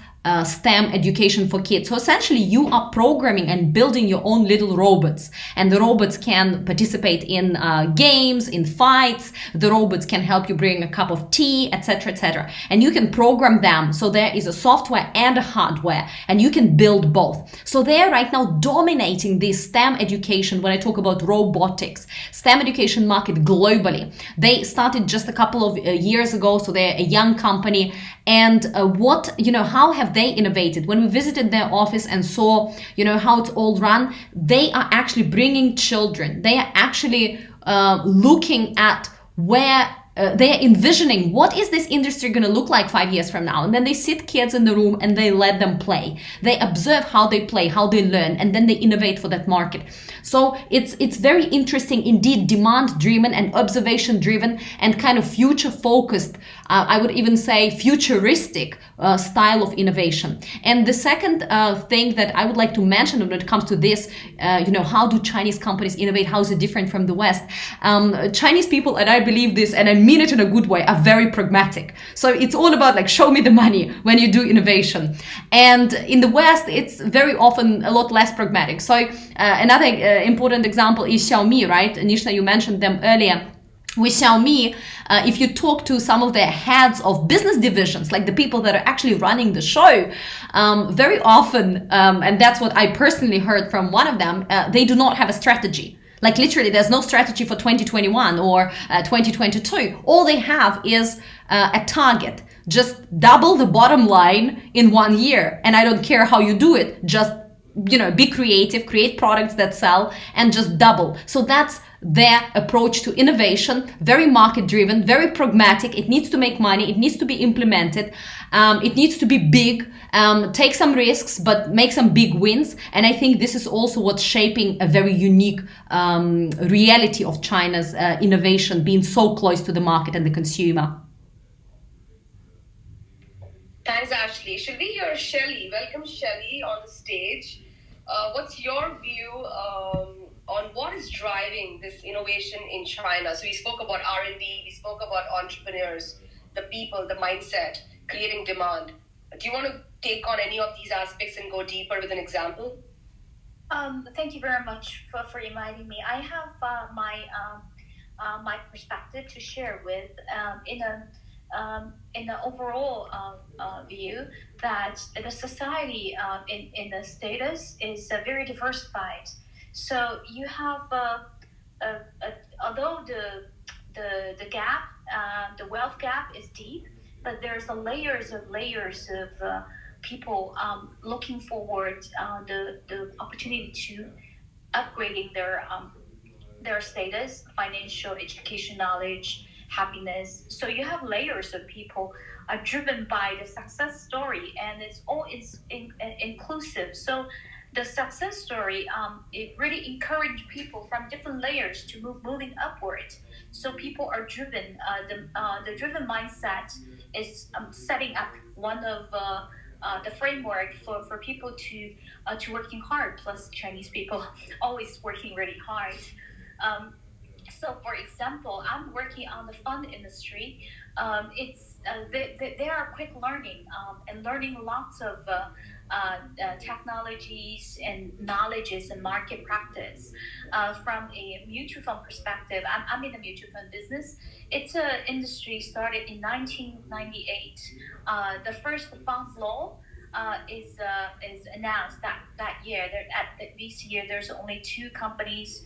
STEM education for kids. So essentially you are programming and building your own little robots, and the robots can participate in games, in fights. The robots can help you bring a cup of tea, etc., etc. And you can program them. So there is a software and a hardware, and you can build both. So they are right now dominating this STEM education. When I talk about robotics, STEM education market globally, they started just a couple of years ago. So they're a young company. And how have they innovated? When we visited their office and saw, how it's all run, they are actually bringing children. They are actually looking at where they're envisioning what is this industry going to look like 5 years from now. And then they sit kids in the room and they let them play. They observe how they play, how they learn, and then they innovate for that market. So it's very interesting indeed, demand driven and observation driven and kind of future focused. I would even say futuristic style of innovation. And the second thing that I would like to mention when it comes to this, how do Chinese companies innovate? How is it different from the West? Chinese people, and I believe this, and I mean it in a good way, are very pragmatic. So it's all about like, show me the money when you do innovation. And in the West, it's very often a lot less pragmatic. So another important example is Xiaomi, right? Nishna, you mentioned them earlier. With Xiaomi, if you talk to some of their heads of business divisions, like the people that are actually running the show, very often, and that's what I personally heard from one of them, they do not have a strategy. Like literally, there's no strategy for 2021 or 2022. All they have is a target. Just double the bottom line in 1 year. And I don't care how you do it. Just, be creative, create products that sell, and just double. So that's their approach to innovation, very market driven, very pragmatic. It needs to make money. It needs to be implemented. It needs to be big, take some risks, but make some big wins. And I think this is also what's shaping a very unique reality of China's innovation, being so close to the market and the consumer. Thanks, Ashley. Should we hear Shelley? Welcome, Shelley, on the stage. What's your view on what is driving this innovation in China? So we spoke about R&D, we spoke about entrepreneurs, the people, the mindset, creating demand. Do you want to take on any of these aspects and go deeper with an example? Thank you very much for inviting me. I have my perspective to share with in the overall view that the society in the status is very diversified. So you have although the gap, the wealth gap is deep, but there's layers of people looking forward the opportunity to upgrading their status, financial, education, knowledge, happiness. So you have layers of people are driven by the success story, and it's all inclusive. So the success story, it really encouraged people from different layers to moving upward. So people are driven. The driven mindset is setting up one of the framework for people to working hard. Plus, Chinese people always working really hard. So, for example, I'm working on the fund industry. They are quick learning and learning lots of technologies and knowledges and market practice. From a mutual fund perspective, I'm in the mutual fund business. It's an industry started in 1998. The first fund law is announced that year. This year, there's only 2 companies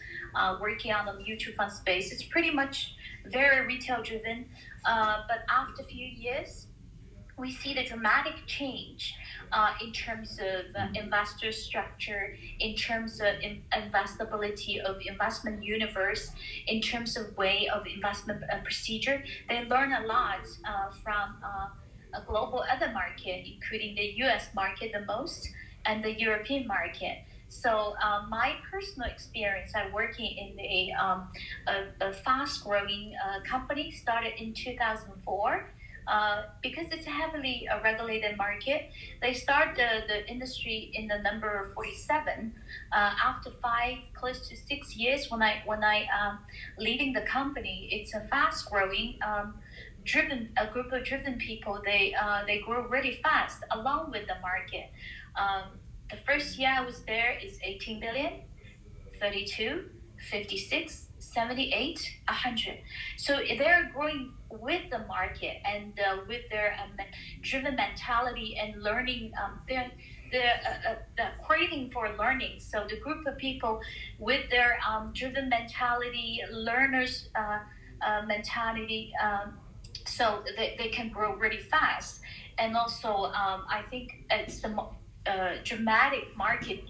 working on the mutual fund space. It's pretty much very retail driven. But after a few years, we see the dramatic change in terms of investor structure, in terms of investability of investment universe, in terms of way of investment procedure. They learn a lot from a global other market, including the US market the most, and the European market. So my personal experience, I'm working in a fast-growing company started in 2004. Because it's a heavily regulated market, they start the industry in the number 47. After 5, close to 6 years, when I leading the company, it's a fast-growing, a group of driven people. They grow really fast along with the market. The first year I was there is 18 billion, 32, 56, 78, 100. So they're growing with the market and with their driven mentality and learning. The craving for learning. So the group of people with their driven mentality, learners mentality, so they can grow really fast. And also, I think it's the dramatic market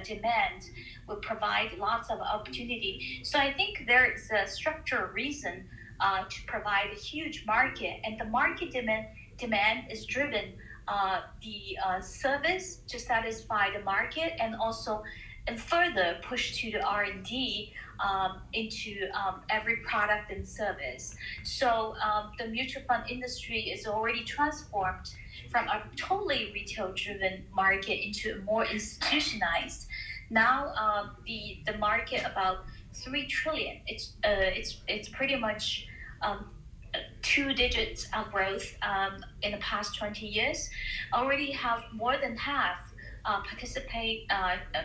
demand will provide lots of opportunity. So I think there is a structural reason to provide a huge market, and the market demand is driven the service to satisfy the market, and also and further push to the R&D into every product and service. So the mutual fund industry is already transformed from a totally retail-driven market into a more institutionalized. Now the market about 3 trillion. It's pretty much two-digit growth in the past 20 years, already have more than half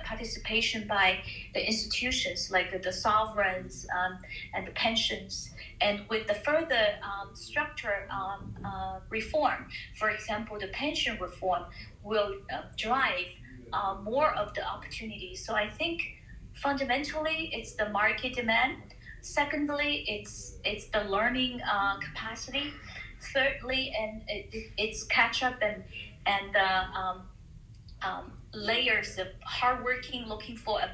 participation by the institutions like the sovereigns and the pensions. And with the further structure reform, for example, the pension reform will drive more of the opportunities. So I think fundamentally it's the market demand. Secondly, it's the learning capacity. Thirdly, and it's catch up and layers of hardworking, looking for a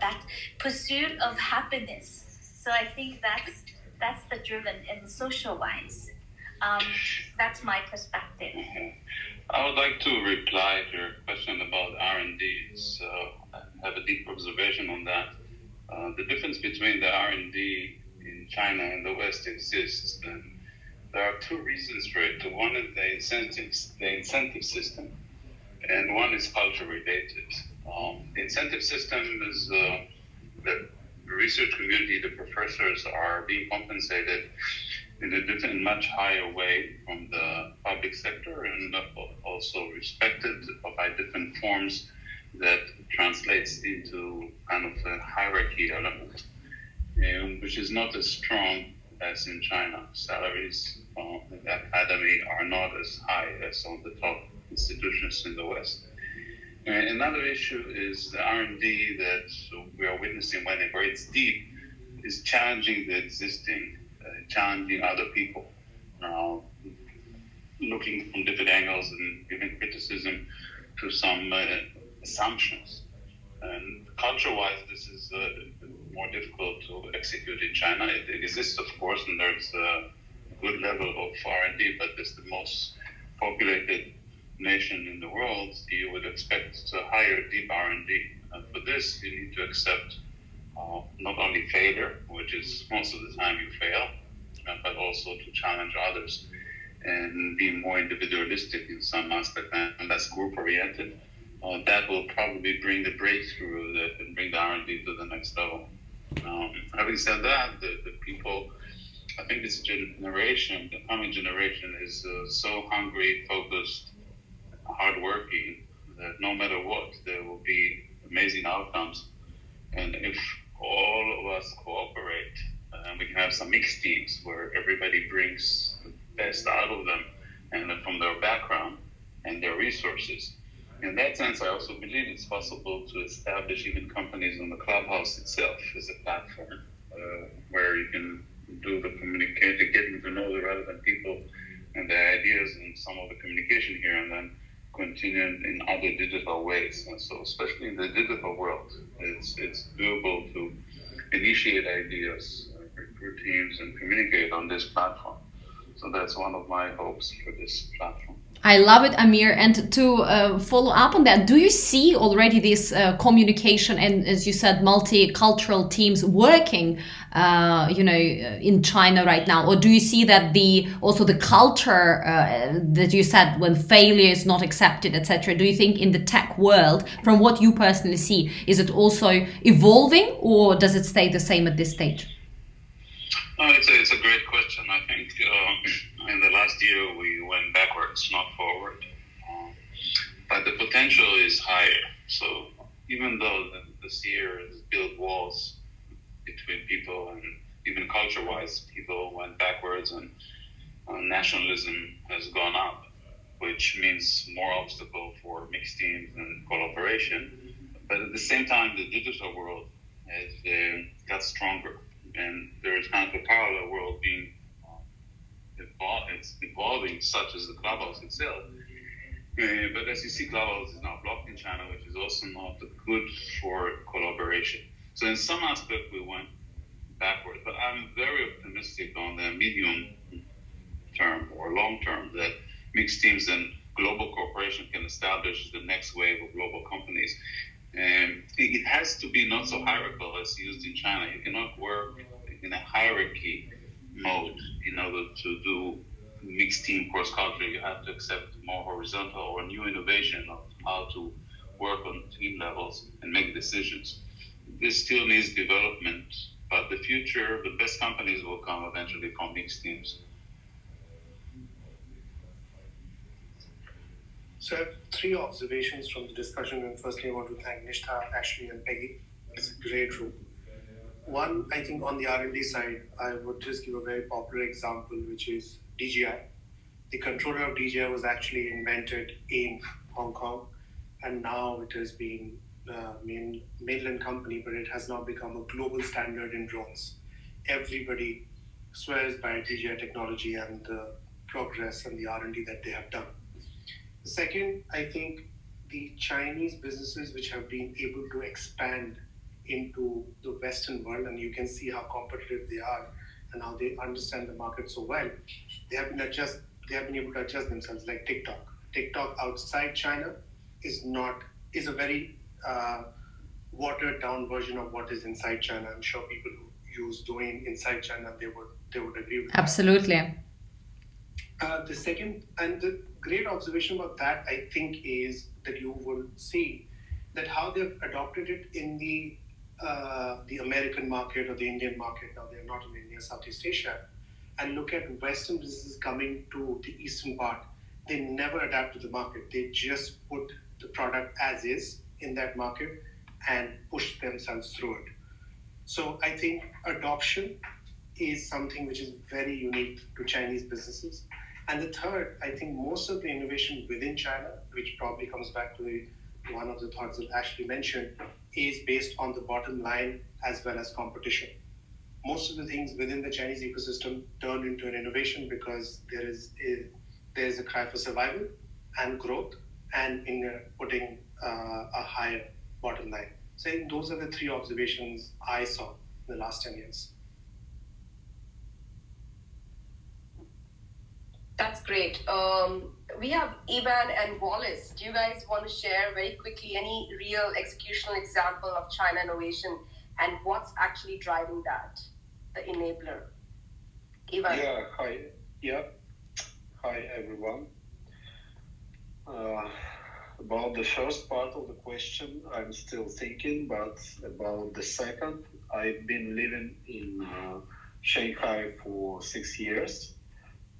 pursuit of happiness. So I think that's the driven and social wise. That's my perspective. I would like to reply to your question about R&D. So I have a deep observation on that. The difference between the R&D in China and the West exists, and there are two reasons for it. One is the incentive system, and one is culture related. The incentive system is the research community, the professors are being compensated in a different, much higher way from the public sector, and also respected by different forms that translates into kind of a hierarchy element, which is not as strong as in China. Salaries in the academy are not as high as on the top institutions in the West. And another issue is the R&D that we are witnessing when it gets deep is challenging the existing, challenging other people, looking from different angles and giving criticism to some assumptions. And culture-wise, this is more difficult to execute in China. It exists, of course, and there's a good level of R&D, but it's the most populated nation in the world. You would expect to hire deep R&D. And for this, you need to accept not only failure, which is most of the time you fail, but also to challenge others and be more individualistic in some aspect and less group-oriented. That will probably bring the breakthrough and bring the R&D to the next level. Having said that, the people, I think this generation, the coming generation, is so hungry, focused, hardworking, that no matter what, there will be amazing outcomes. And if all of us cooperate, we can have some mixed teams where everybody brings the best out of them and from their background and their resources. In that sense, I also believe it's possible to establish even companies on the Clubhouse itself as a platform where you can do the communicating, getting to know the relevant people and their ideas and some of the communication here, and then continue in other digital ways. And so, especially in the digital world, it's doable to initiate ideas, recruit teams, and communicate on this platform. So that's one of my hopes for this platform. I love it, Amir. And to follow up on that, do you see already this communication and, as you said, multicultural teams working, in China right now? Or do you see that also the culture that you said, when failure is not accepted, etc.? Do you think in the tech world, from what you personally see, is it also evolving, or does it stay the same at this stage? It's a great question. I think in the last year we went backwards, not forward. But the potential is higher. So even though this year has built walls between people, and even culture-wise, people went backwards, and nationalism has gone up, which means more obstacle for mixed teams and collaboration. But at the same time, the digital world has got stronger. And there is kind of a parallel world being evolving, such as the Clubhouse itself. But as you see, Clubhouse is now blocked in China, which is also not good for collaboration. So in some aspect, we went backward. But I'm very optimistic on the medium term or long term that mixed teams and global cooperation can establish the next wave of global companies. And it has to be not so hierarchical as used in China. You cannot work in a hierarchy mode in order to do mixed team cross culture. You have to accept more horizontal or new innovation of how to work on team levels and make decisions. This still needs development, but the future, the best companies will come eventually from mixed teams. So I have three observations from the discussion, and firstly I want to thank Nishtha, Ashley and Peggy. It's a great room. One, I think on the R&D side, I would just give a very popular example, which is DJI. The controller of DJI was actually invented in Hong Kong, and now it has been mainland company, but it has now become a global standard in drones. Everybody swears by DJI technology and the progress and the R&D that they have done. The second, I think the Chinese businesses which have been able to expand into the Western world, and you can see how competitive they are and how they understand the market so well. They have been able to adjust themselves, like TikTok. TikTok outside China is a very watered down version of what is inside China. I'm sure people who use Douyin inside China, they would agree with Absolutely. that. The second and the great observation about that, I think, is that you will see that how they've adopted it in the American market or the Indian market. Now they're not in India, Southeast Asia, and look at Western businesses coming to the eastern part. They never adapt to the market. They just put the product as is in that market and push themselves through it. So I think adoption is something which is very unique to Chinese businesses. And the third, I think most of the innovation within China, which probably comes back to one of the thoughts that Ashley mentioned, is based on the bottom line as well as competition. Most of the things within the Chinese ecosystem turn into an innovation because there is a cry for survival and growth and in putting a higher bottom line. So I think those are the three observations I saw in the last 10 years. That's great. We have Ivan and Wallace. Do you guys want to share very quickly any real executional example of China innovation and what's actually driving that, the enabler? Ivan. Hi, everyone. About the first part of the question, I'm still thinking, but about the second, I've been living in Shanghai for 6 years.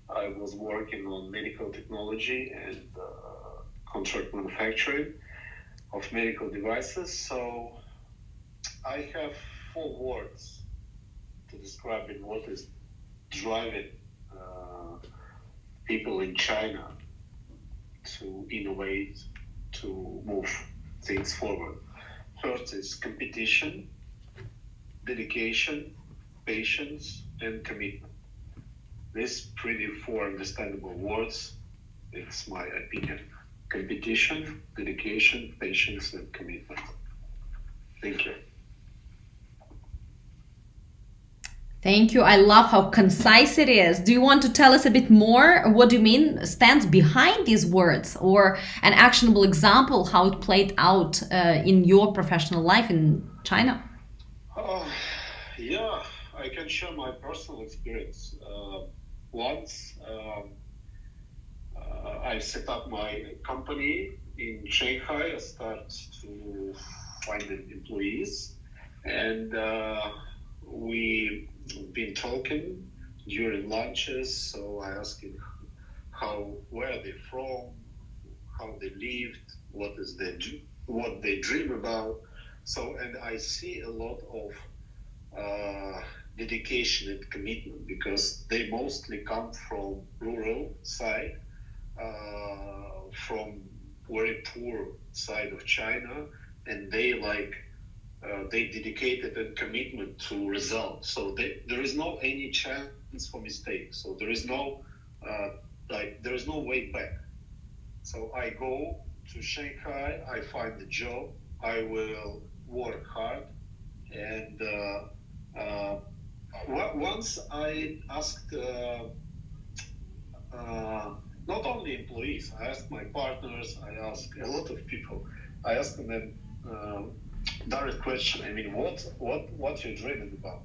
I was working on medical technology and contract manufacturing of medical devices. So I have 4 words to describe what is driving people in China to innovate, to move things forward. First is competition, dedication, patience, and commitment. These pretty 4 understandable words, it's my opinion. Competition, dedication, patience, and commitment. Thank you. Thank you. I love how concise it is. Do you want to tell us a bit more? What do you mean stands behind these words, or an actionable example how it played out in your professional life in China? Yeah, I can share my personal experience. Once I set up my company in Shanghai. I started to find employees, and we've been talking during lunches. So I asked him where they're from, how they lived, what they dream about. So, and I see a lot of dedication and commitment because they mostly come from rural side, from very poor side of China, and they dedicated and commitment to results. So there is no any chance for mistakes. So there is no way back. So I go to Shanghai, I find a job, I will work hard, and once I asked not only employees, I asked my partners, I asked a lot of people. I asked them direct question. I mean, what you're dreaming about?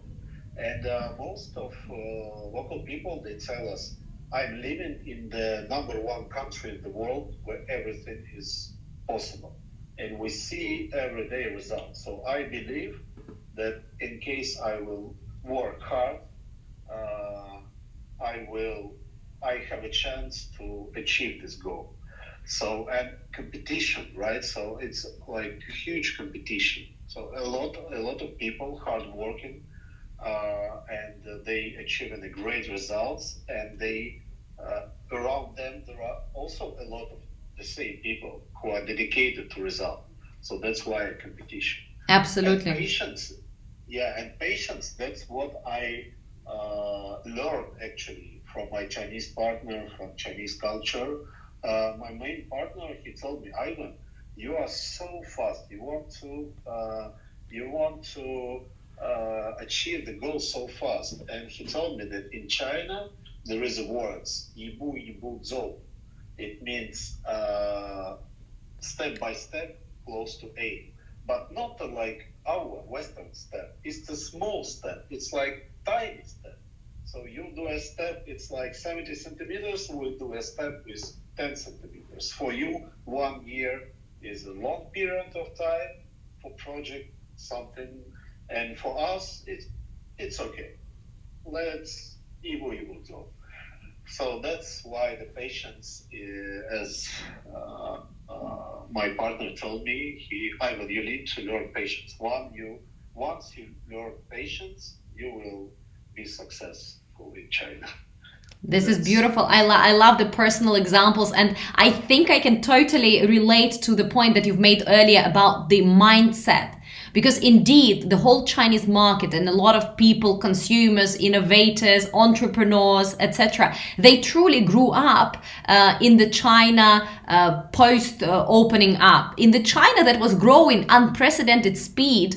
And most of local people, they tell us, I'm living in the #1 country in the world where everything is possible, and we see everyday results. So I believe that in case I will work hard, I have a chance to achieve this goal. So, and competition, right? So it's like huge competition. So a lot of people hardworking, and they achieving the great results, and they around them there are also a lot of the same people who are dedicated to result. So that's why a competition. Absolutely. And patience, yeah, and patience. That's what I learned actually from my Chinese partner, from Chinese culture. My main partner, he told me, Ivan, you are so fast. You want to achieve the goal so fast. And he told me that in China there is a words yibu yibu zhou. It means step by step, close to aim, but not like our Western step. It's a small step. It's like tiny step. So you do a step, it's like 70 centimeters. We'll do a step with 10 centimeters. For you, 1 year is a long period of time for project something, and for us, it's okay. Let's evolve. So that's why the patience, as my partner told me, Ivan, you need to learn patience. Once you learn patience, you will be successful in China. This is beautiful. I love the personal examples, and I think I can totally relate to the point that you've made earlier about the mindset. Because indeed, the whole Chinese market and a lot of people, consumers, innovators, entrepreneurs, etc., they truly grew up in the China post opening up, in the China that was growing unprecedented speed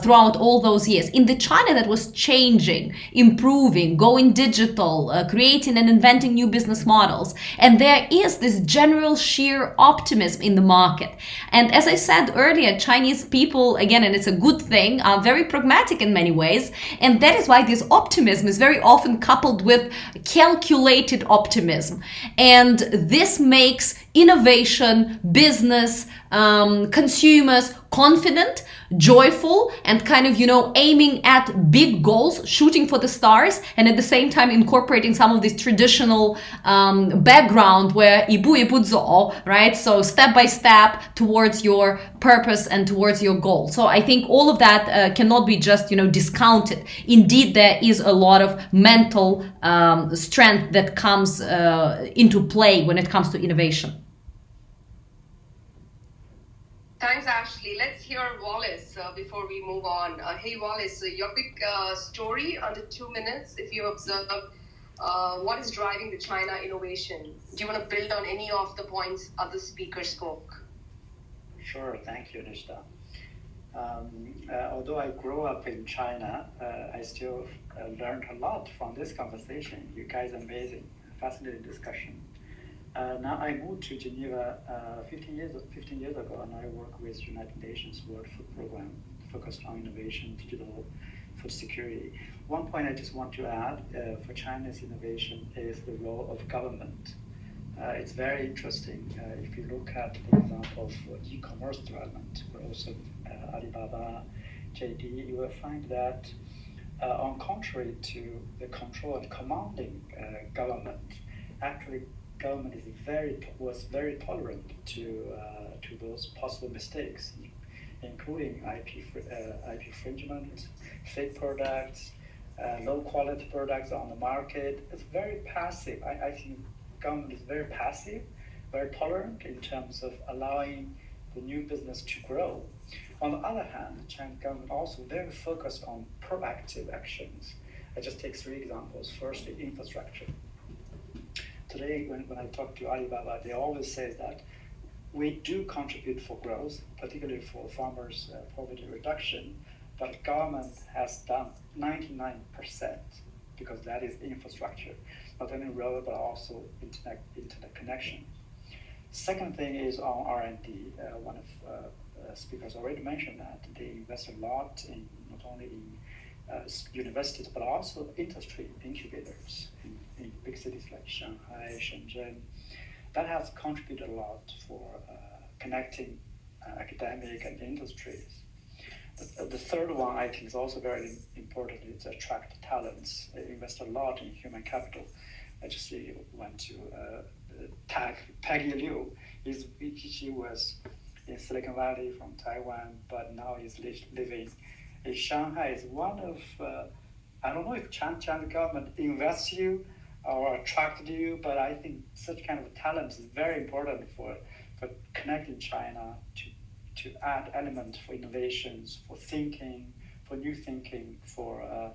throughout all those years, in the China that was changing, improving, going digital, creating and inventing new business models. And there is this general sheer optimism in the market. And as I said earlier, Chinese people, again, and it's a good thing, are very pragmatic in many ways. And that is why this optimism is very often coupled with calculated optimism. And this makes innovation, business, consumers confident, joyful, and kind of, aiming at big goals, shooting for the stars, and at the same time incorporating some of this traditional background where ibu ibu zo, right? So step by step towards your purpose and towards your goal. So I think all of that cannot be just, discounted. Indeed, there is a lot of mental strength that comes into play when it comes to innovation. Thanks, Ashley. Let's hear Wallace before we move on. Hey, Wallace, your quick story under 2 minutes. If you observe, what is driving the China innovation? Do you want to build on any of the points other speakers spoke? Sure. Thank you, Nishta. Although I grew up in China, I still learned a lot from this conversation. You guys are amazing. Fascinating discussion. Now I moved to Geneva 15 years ago, and I work with United Nations World Food Program, focused on innovation, digital food security. One point I just want to add for China's innovation is the role of government. It's very interesting. If you look at, for example, for e-commerce development, but also Alibaba, JD, you will find that on contrary to the control and commanding government, actually government was very tolerant to those possible mistakes, including IP infringement, fake products, low quality products on the market. It's very passive. I think government is very passive, very tolerant in terms of allowing the new business to grow. On the other hand, the Chinese government also very focused on proactive actions. I just take 3 examples. First, the infrastructure. Today, when I talk to Alibaba, they always say that we do contribute for growth, particularly for farmers' poverty reduction, but government has done 99% because that is infrastructure, not only road, but also internet connection. Second thing is on R&D. One of speakers already mentioned that they invest a lot in not only in universities, but also industry incubators in big cities like Shanghai, Shenzhen. That has contributed a lot for connecting academic and industries. The third one I think is also very important, is attract talents. They invest a lot in human capital. I just went to tag Peggy Liu. He was in Silicon Valley from Taiwan, but now he's living in Shanghai. Is one of I don't know if China government invests you or attracted you, but I think such kind of talent is very important for connecting China to add elements for innovations, for thinking, for new thinking, for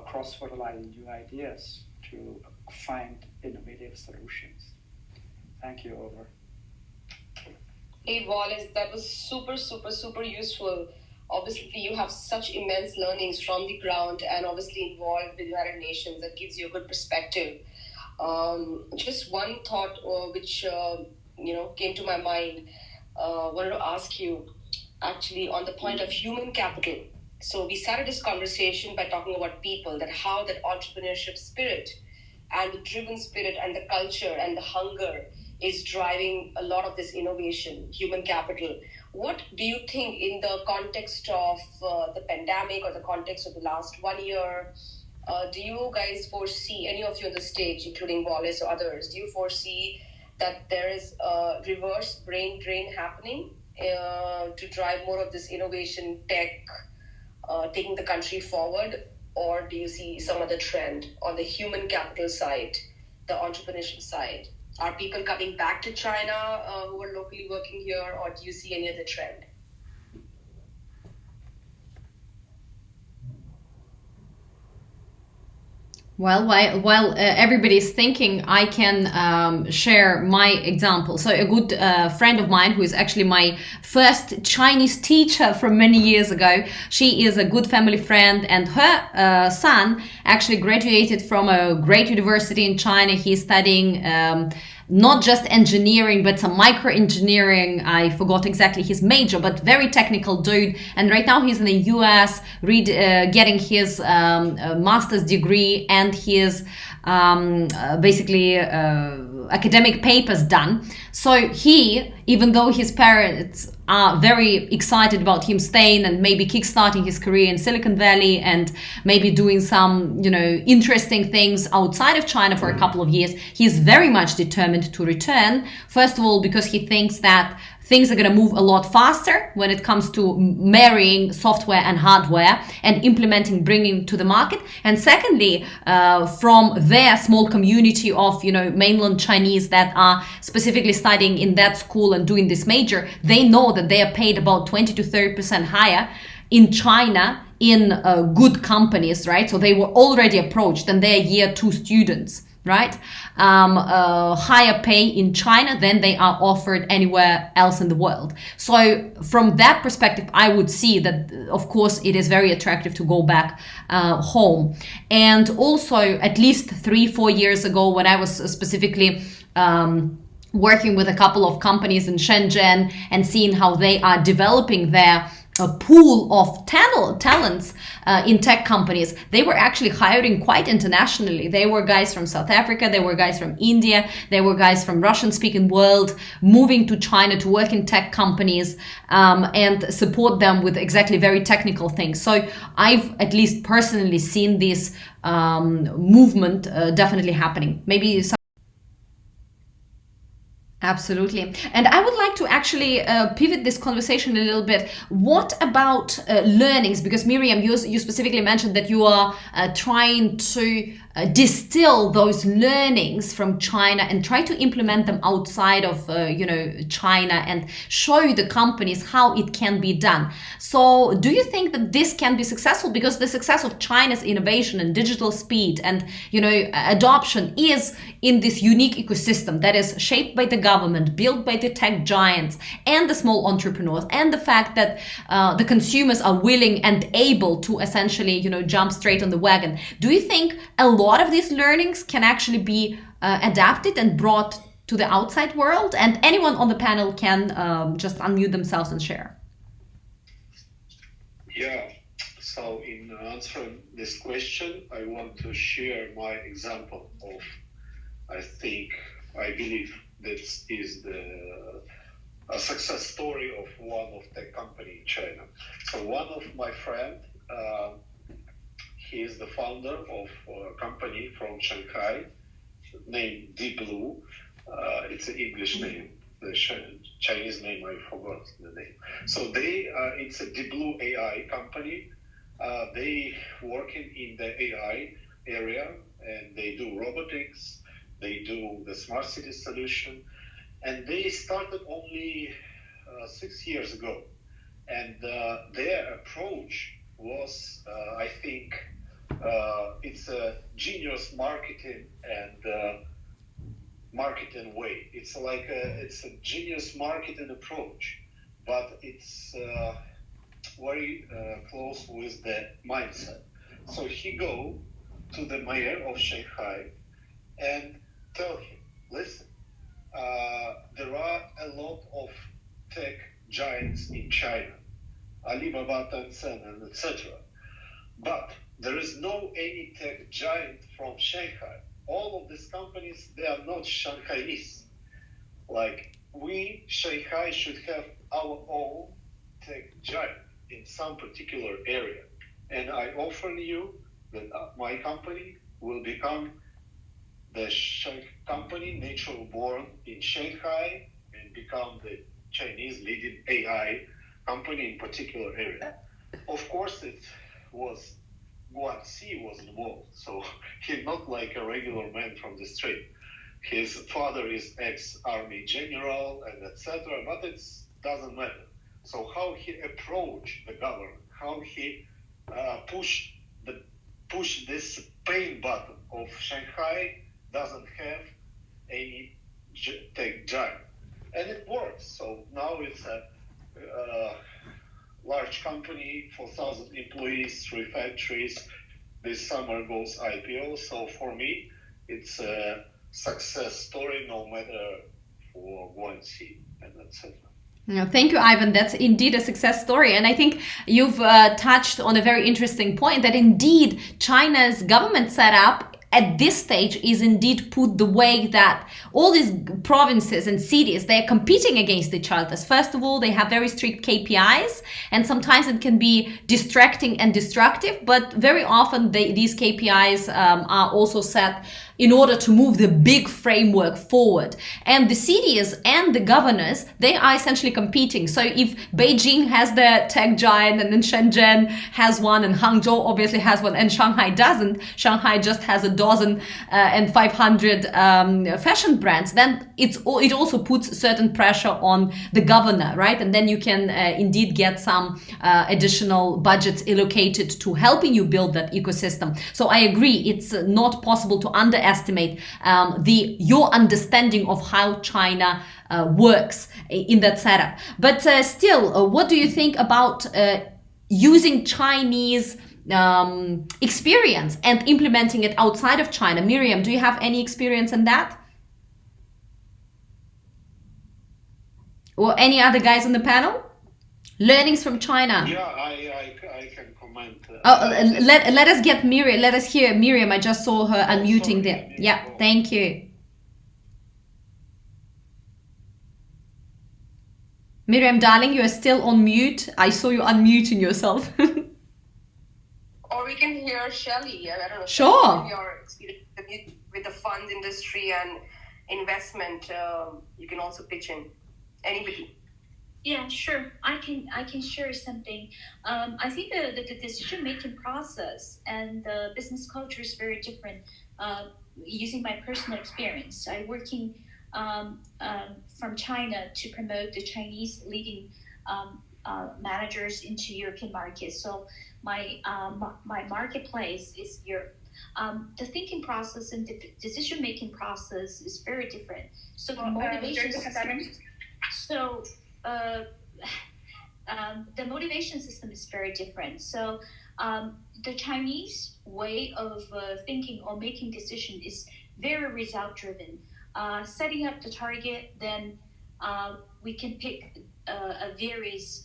cross-fertilizing new ideas to find innovative solutions. Thank you, over. Hey Wallace, that was super useful. Obviously, you have such immense learnings from the ground and obviously involved with United Nations. That gives you a good perspective. Just one thought which came to my mind. Wanted to ask you actually on the point of human capital. So we started this conversation by talking about people, that how that entrepreneurship spirit and the driven spirit and the culture and the hunger is driving a lot of this innovation, human capital. What do you think in the context of the pandemic or the context of the last 1 year? Do you guys foresee, any of you on the stage, including Wallace or others, do you foresee that there is a reverse brain drain happening to drive more of this innovation tech taking the country forward? Or do you see some other trend on the human capital side, the entrepreneurship side? Are people coming back to China who are locally working here, or do you see any other trend? Well, while everybody's thinking, I can share my example. So a good friend of mine, who is actually my first Chinese teacher from many years ago, she is a good family friend, and her son actually graduated from a great university in China. He's studying not just engineering, but some micro engineering. I forgot exactly his major, but very technical dude. And right now he's in the US getting his master's degree and his basically academic papers done. So he, even though his parents are very excited about him staying and maybe kickstarting his career in Silicon Valley and maybe doing some, interesting things outside of China for a couple of years, he's very much determined to return. First of all, because he thinks that things are going to move a lot faster when it comes to marrying software and hardware and implementing, bringing to the market. And secondly, from their small community of, mainland Chinese that are specifically studying in that school and doing this major, they know that they are paid about 20 to 30% higher in China in good companies, right? So they were already approached and they're year 2 students, right? Higher pay in China than they are offered anywhere else in the world. So from that perspective, I would see that, of course, it is very attractive to go back home. And also, at least 3-4 years ago, when I was specifically working with a couple of companies in Shenzhen and seeing how they are developing their pool of talents in tech companies, they were actually hiring quite internationally. They were guys from South Africa, they were guys from India, they were guys from Russian-speaking world moving to China to work in tech companies and support them with exactly very technical things. So I've at least personally seen this movement definitely happening. Maybe some. Absolutely. And I would like to actually pivot this conversation a little bit. What about learnings? Because Miriam, you specifically mentioned that you are trying to distill those learnings from China and try to implement them outside of China and show the companies how it can be done. So do you think that this can be successful? Because the success of China's innovation and digital speed and adoption is in this unique ecosystem that is shaped by the government, built by the tech giants and the small entrepreneurs, and the fact that the consumers are willing and able to essentially jump straight on the wagon. Do you think a lot of these learnings can actually be adapted and brought to the outside world? And anyone on the panel can just unmute themselves and share. Yeah, so in answering this question, I want to share my example of, I believe this is a success story of one of tech company in China. So one of my friend, he is the founder of a company from Shanghai named Deep Blue. It's an English name. the Chinese name, I forgot the name. So it's a Deep Blue AI company. They working in the AI area, and they do robotics, they do the smart city solution, and they started only 6 years ago. And their approach was, I think, it's a genius marketing and marketing way. It's like it's a genius marketing approach, but it's very close with the mindset. So he go to the mayor of Shanghai and tell him, listen, there are a lot of tech giants in China, Alibaba, Tencent, and etc. But there is no any tech giant from Shanghai. All of these companies, they are not Shanghainese. Like we, Shanghai, should have our own tech giant in some particular area. And I offer you that my company will become the company natural born in Shanghai and become the Chinese leading AI company in particular area. Of course, it was Guanxi was involved, so he's not like a regular man from the street. His father is ex-army general and etc. But it doesn't matter. So how he approached the government, how he push this pain button of Shanghai doesn't have any tech giant, and it works. So now it's a large company, 4,000 employees, 3 factories. This summer goes IPO. So for me, it's a success story, no matter for Guanxi and etc. Thank you, Ivan. That's indeed a success story. And I think you've touched on a very interesting point that indeed China's government setup at this stage is indeed put the way that all these provinces and cities, they're competing against each other. First of all, they have very strict KPIs, and sometimes it can be distracting and destructive, but very often these KPIs are also set in order to move the big framework forward. And the cities and the governors, they are essentially competing. So if Beijing has the tech giant, and then Shenzhen has one, and Hangzhou obviously has one, and Shanghai doesn't, Shanghai just has a dozen and 500 fashion brands, then it also puts certain pressure on the governor, right? And then you can indeed get some additional budgets allocated to helping you build that ecosystem. So I agree, it's not possible to underestimate your understanding of how China works in that setup. But still, what do you think about using Chinese experience and implementing it outside of China? Miriam, do you have any experience in that? Or any other guys on the panel? Learnings from China. Yeah, I can comment. Let us get Miriam. Let us hear Miriam. I just saw her unmuting there. Yeah, thank you. Miriam, darling, you are still on mute. I saw you unmuting yourself. Or we can hear Shelley. I don't know. Sure. Your experience with the fund industry and investment, you can also pitch in. Anybody? Yeah, sure. I can share something. I think the decision-making process and the business culture is very different. Using my personal experience, I'm working from China to promote the Chinese leading managers into European markets. So my marketplace is Europe. The thinking process and the decision-making process is very different. So the motivation system. So the motivation system is very different. So the Chinese way of thinking or making decision is very result driven. Setting up the target, then we can pick a various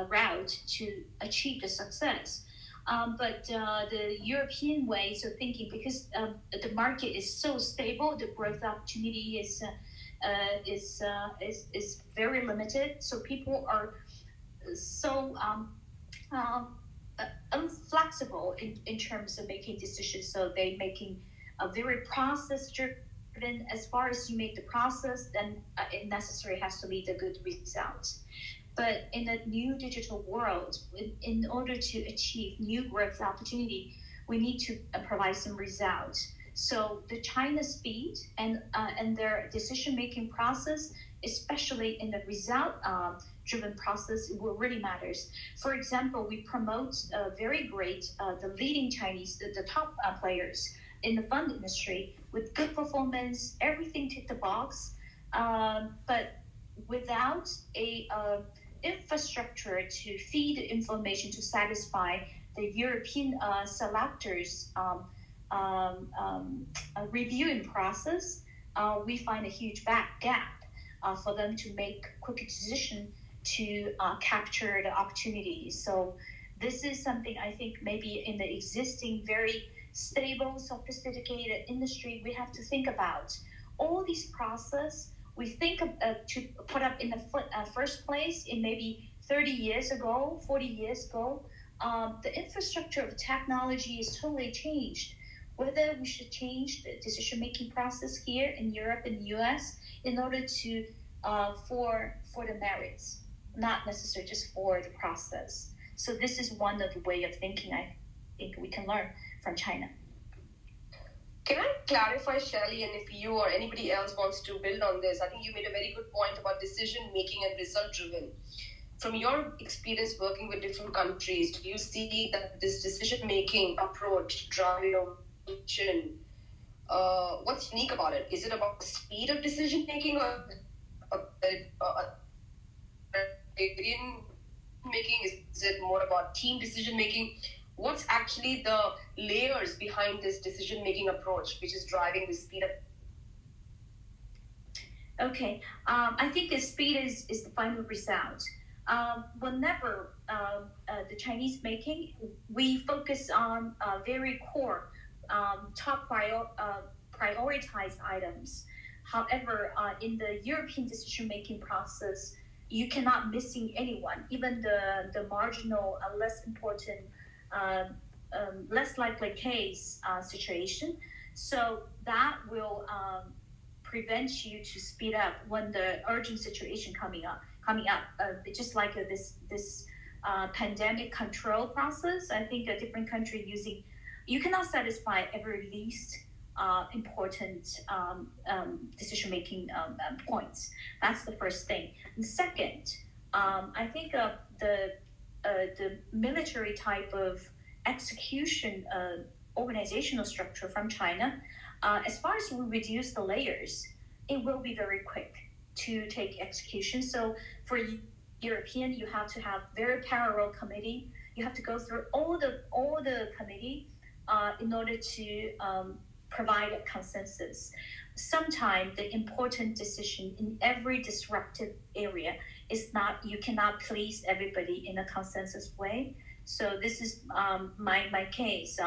route to achieve the success. But the European ways of thinking, because the market is so stable, the growth opportunity is very limited. So people are so inflexible in terms of making decisions. So they're making a very process confident as far as you make the process, then it necessarily has to lead a good result. But in a new digital world, in order to achieve new growth opportunity, we need to provide some results. So the China speed and their decision-making process, especially in the result-driven process, will really matters. For example, we promote very great the leading Chinese, the top players in the fund industry with good performance, everything tick the box, but without a infrastructure to feed information to satisfy the European selectors reviewing process, we find a huge gap for them to make quick decision to capture the opportunities. So this is something I think maybe in the existing very stable, sophisticated industry, we have to think about. All these process we think to put up in the first place in maybe 30 years ago, 40 years ago, the infrastructure of technology is totally changed. Whether we should change the decision-making process here in Europe and US in order to for the merits, not necessarily just for the process. So this is one of the way of thinking I think we can learn from China. Can I clarify, Shelley, and if you or anybody else wants to build on this, I think you made a very good point about decision-making and result-driven. From your experience working with different countries, do you see that this decision-making approach driving innovation, what's unique about it? Is it about the speed of decision-making or making? Is it more about team decision-making? What's actually the layers behind this decision-making approach, which is driving the speed of? Okay, I think the speed is the final result. Whenever the Chinese making, we focus on very core, top prioritized items. However, in the European decision-making process, you cannot missing anyone, even the marginal, less important, less likely case situation. So that will prevent you to speed up when the urgent situation coming up. Just like this pandemic control process, I think a different country using, you cannot satisfy every least important decision-making points. That's the first thing. And second, I think the military type of execution organizational structure from China, as far as we reduce the layers, it will be very quick to take execution. So for European, you have to have very parallel committee. You have to go through all the committee in order to provide a consensus. Sometimes the important decision in every disruptive area is not, you cannot please everybody in a consensus way. So this is my case.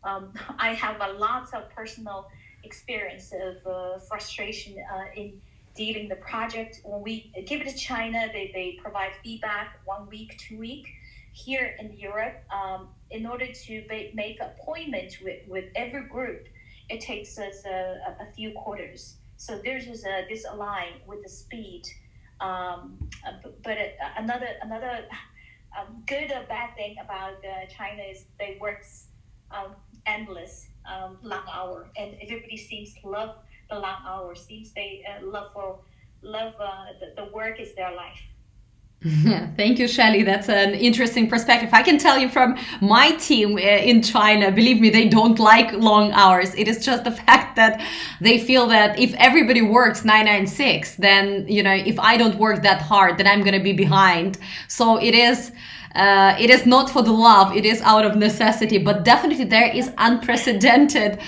I have a lot of personal experience of frustration in dealing the project. When we give it to China, they provide feedback 1 week, 2 weeks. Here in Europe, in order to make appointment with every group, it takes us a few quarters. So there's just this align with the speed. But another good or bad thing about China is they work endless long hour, and everybody seems to love the long hours. Seems they love the work is their life. Thank you, Shelley. That's an interesting perspective. I can tell you from my team in China, believe me, they don't like long hours. It is just the fact that they feel that if everybody works 996, then, if I don't work that hard, then I'm going to be behind. So it is not for the love, it is out of necessity, but definitely there is unprecedented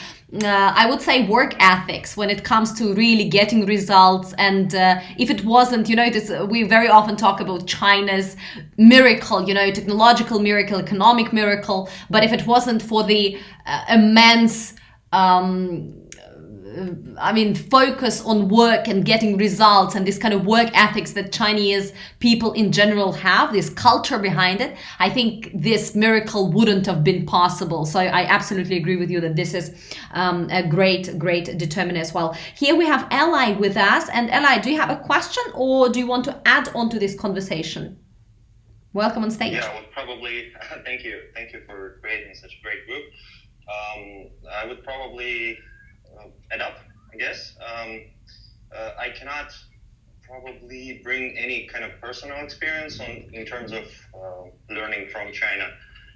I would say work ethics when it comes to really getting results. And if it wasn't, we very often talk about China's miracle, technological miracle, economic miracle. But if it wasn't for the immense focus on work and getting results and this kind of work ethics that Chinese people in general have, this culture behind it, I think this miracle wouldn't have been possible. So I absolutely agree with you that this is a great determinant as well. Here we have Eli with us. And Eli, do you have a question or do you want to add on to this conversation? Welcome on stage. Yeah, I would probably, thank you for creating such a great group. I would probably add up, I guess. I cannot probably bring any kind of personal experience in terms of learning from China,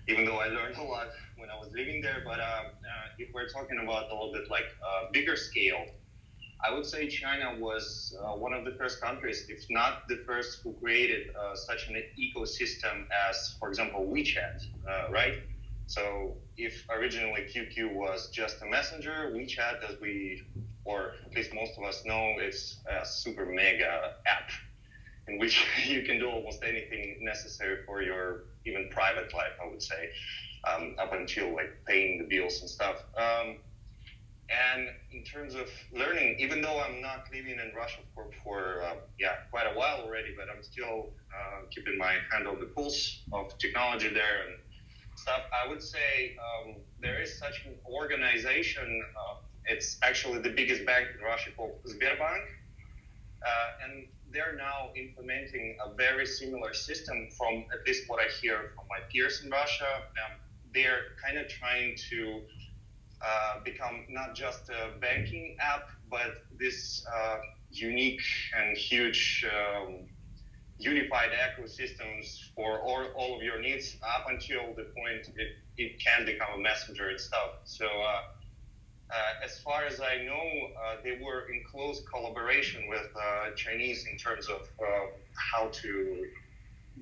even though I learned a lot when I was living there. But if we're talking about a little bit like bigger scale, I would say China was one of the first countries, if not the first, who created such an ecosystem as, for example, WeChat, right? So if originally QQ was just a messenger, WeChat, as we, or at least most of us know, it's a super mega app in which you can do almost anything necessary for your even private life, I would say, up until like paying the bills and stuff. And in terms of learning, even though I'm not living in Russia for quite a while already, but I'm still keeping my hand on the pulse of technology there and stuff, I would say there is such an organization. It's actually the biggest bank in Russia called Sberbank. And they're now implementing a very similar system from at least what I hear from my peers in Russia. They're kind of trying to become not just a banking app, but this unique and huge unified ecosystems for all of your needs up until the point it can become a messenger and stuff. So as far as I know, they were in close collaboration with Chinese in terms of how to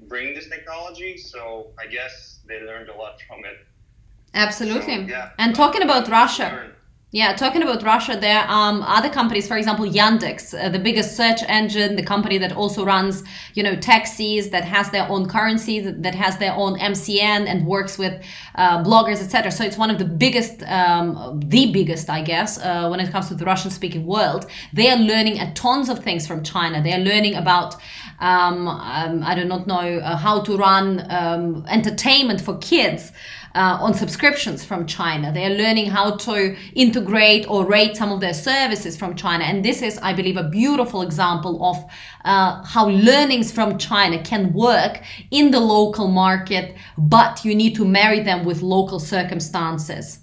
bring this technology. So I guess they learned a lot from it. Absolutely. So, and talking about Russia, there are other companies, for example, Yandex, the biggest search engine, the company that also runs, taxis, that has their own currency, that has their own MCN and works with bloggers, etc. So it's one of the biggest, I guess, when it comes to the Russian-speaking world. They are learning tons of things from China. They are learning about I do not know how to run entertainment for kids on subscriptions from China. They are learning how to integrate or rate some of their services from China. And this is, I believe, a beautiful example of how learnings from China can work in the local market, but you need to marry them with local circumstances.